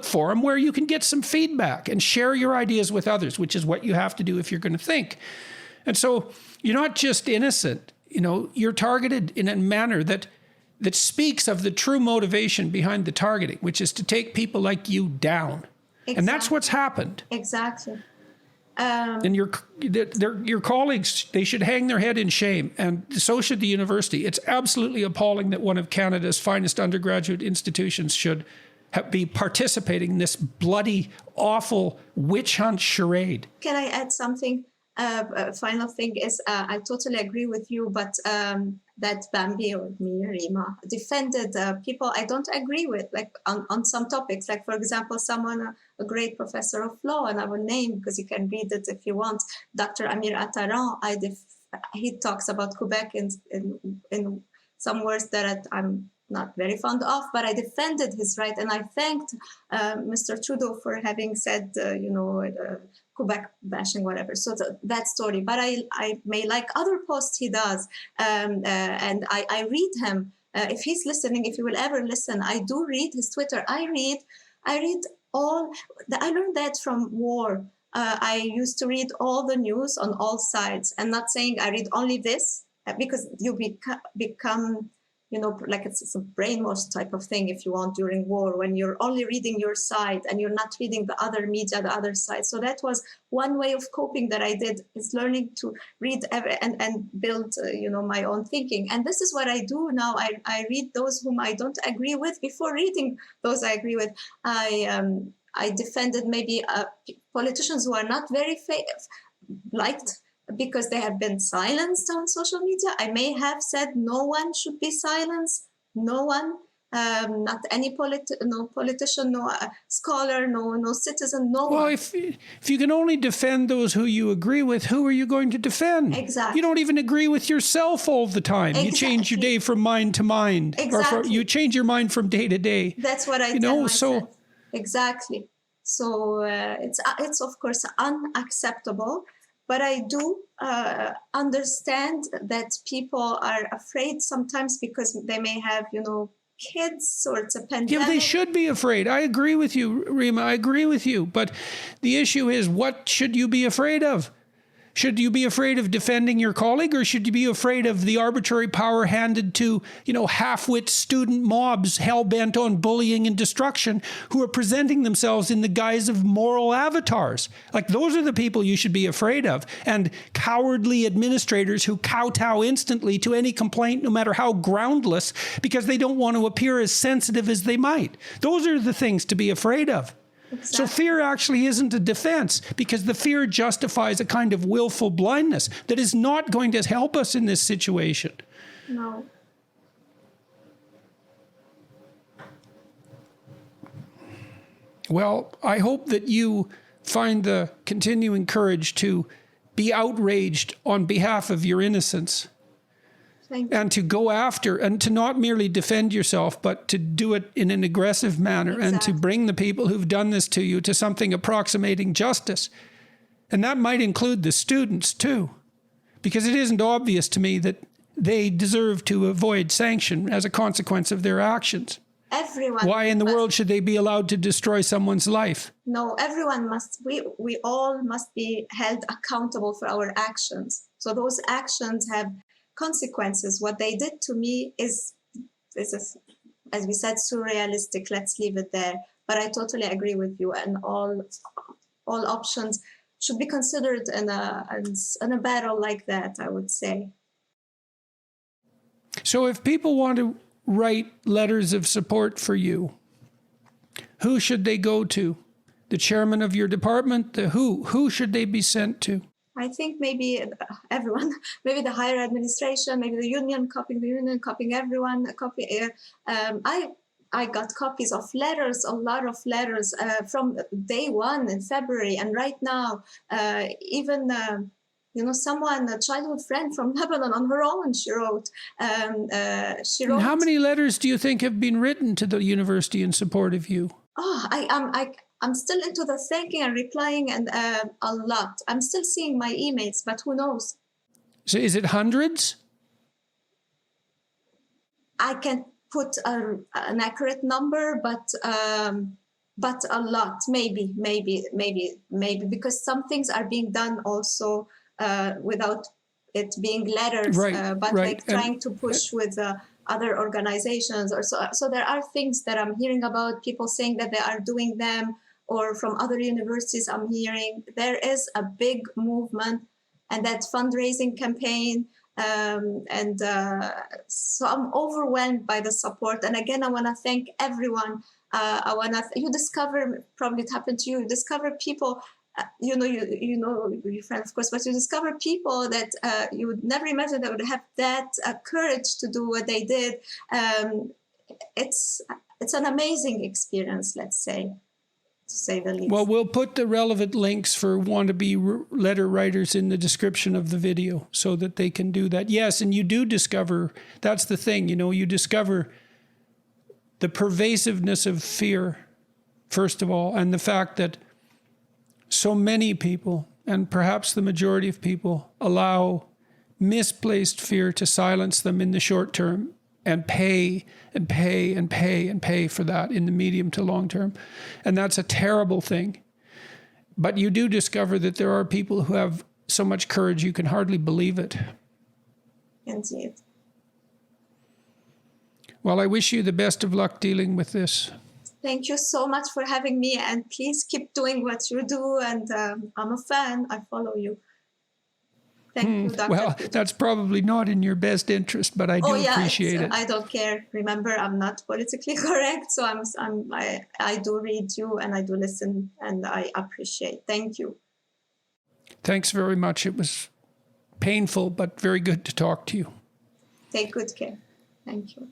forum where you can get some feedback and share your ideas with others, which is what you have to do if you're going to think. And so you're not just innocent, you know, you're targeted in a manner that speaks of the true motivation behind the targeting, which is to take people like you down. Exactly. And that's what's happened. Exactly. And your colleagues, they should hang their head in shame, and so should the university. It's absolutely appalling that one of Canada's finest undergraduate institutions should be participating in this bloody, awful witch hunt charade. Can I add something? Final thing is, I totally agree with you, but that Bambi or me, Rima, defended people I don't agree with, like on some topics. Like, for example, someone, a great professor of law, and I will name because you can read it if you want, Dr. Amir Attaran, he talks about Quebec in some words that I'm not very fond of, but I defended his right, and I thanked Mr. Trudeau for having said, Quebec bashing, whatever. So that story. But I may like other posts he does, and I read him. If he's listening, if he will ever listen, I do read his Twitter. I read all. I learned that from war. I used to read all the news on all sides, and not saying I read only this, because you become, like it's a brainwash type of thing, if you want, during war, when you're only reading your side and you're not reading the other media, the other side. So that was one way of coping that I did, is learning to read and build, my own thinking. And this is what I do now. I read those whom I don't agree with before reading those I agree with. I defended maybe politicians who are not very liked, because they have been silenced on social media. I may have said no one should be silenced, no one, not any no politician, no scholar, no citizen, no one. Well, if you can only defend those who you agree with, who are you going to defend? Exactly. You don't even agree with yourself all the time. Exactly. You change your day from mind to mind. Exactly. Or you change your mind from day to day. That's what I tell myself. Exactly. So it's of course unacceptable. But I do understand that people are afraid sometimes because they may have, kids, or it's a pandemic. Yeah, they should be afraid. I agree with you, Rima. I agree with you. But the issue is, what should you be afraid of? Should you be afraid of defending your colleague, or should you be afraid of the arbitrary power handed to, half-wit student mobs hell-bent on bullying and destruction, who are presenting themselves in the guise of moral avatars? Like, those are the people you should be afraid of. And cowardly administrators who kowtow instantly to any complaint, no matter how groundless, because they don't want to appear as sensitive as they might. Those are the things to be afraid of. Exactly. So fear actually isn't a defense, because the fear justifies a kind of willful blindness that is not going to help us in this situation. No. Well, I hope that you find the continuing courage to be outraged on behalf of your innocence. And to go after, and to not merely defend yourself, but to do it in an aggressive manner. Exactly. And to bring the people who've done this to you to something approximating justice. And that might include the students too, because it isn't obvious to me that they deserve to avoid sanction as a consequence of their actions. Everyone. Why in the world should they be allowed to destroy someone's life? No, everyone must, we all must be held accountable for our actions. So those actions have consequences. What they did to me is as we said, surrealistic. Let's leave it there. But I totally agree with you, and all options should be considered in a battle like that, I would say. So if people want to write letters of support for you, Who should they go to? The chairman of your department? Who should they be sent to? I think maybe everyone, maybe the higher administration, maybe the union, copying everyone. I got copies of letters, a lot of letters from day one in February, and right now, even someone, a childhood friend from Lebanon, on her own, she wrote. And how many letters do you think have been written to the university in support of you? Oh, I'm still into the thinking and replying, and a lot. I'm still seeing my emails, but who knows? So is it hundreds? I can't put an accurate number, but a lot, maybe, because some things are being done also without it being letters, right, but right. like trying to push with other organizations or so. So there are things that I'm hearing about, people saying that they are doing them, or from other universities I'm hearing. There is a big movement and that fundraising campaign. So I'm overwhelmed by the support. And again, I want to thank everyone. You discover, probably it happened to you, you discover people, you know your friend, of course, but you discover people that you would never imagine they would have that courage to do what they did. It's an amazing experience, let's say, to say the least. Well, we'll put the relevant links for wannabe letter writers in the description of the video so that they can do that. Yes, and you do discover, that's the thing, you discover the pervasiveness of fear, first of all, and the fact that so many people, and perhaps the majority of people, allow misplaced fear to silence them in the short term and pay and pay and pay and pay for that in the medium to long term. And that's a terrible thing. But you do discover that there are people who have so much courage you can hardly believe it. Indeed. Well, I wish you the best of luck dealing with this. Thank you so much for having me, and please keep doing what you do. And I'm a fan. I follow you. Thank you, Dr. Well, Peterson. that's probably not in your best interest, but I do appreciate it. I don't care. Remember, I'm not politically correct, so I do read you and I do listen, and I appreciate. Thank you. Thanks very much. It was painful, but very good to talk to you. Take good care. Thank you.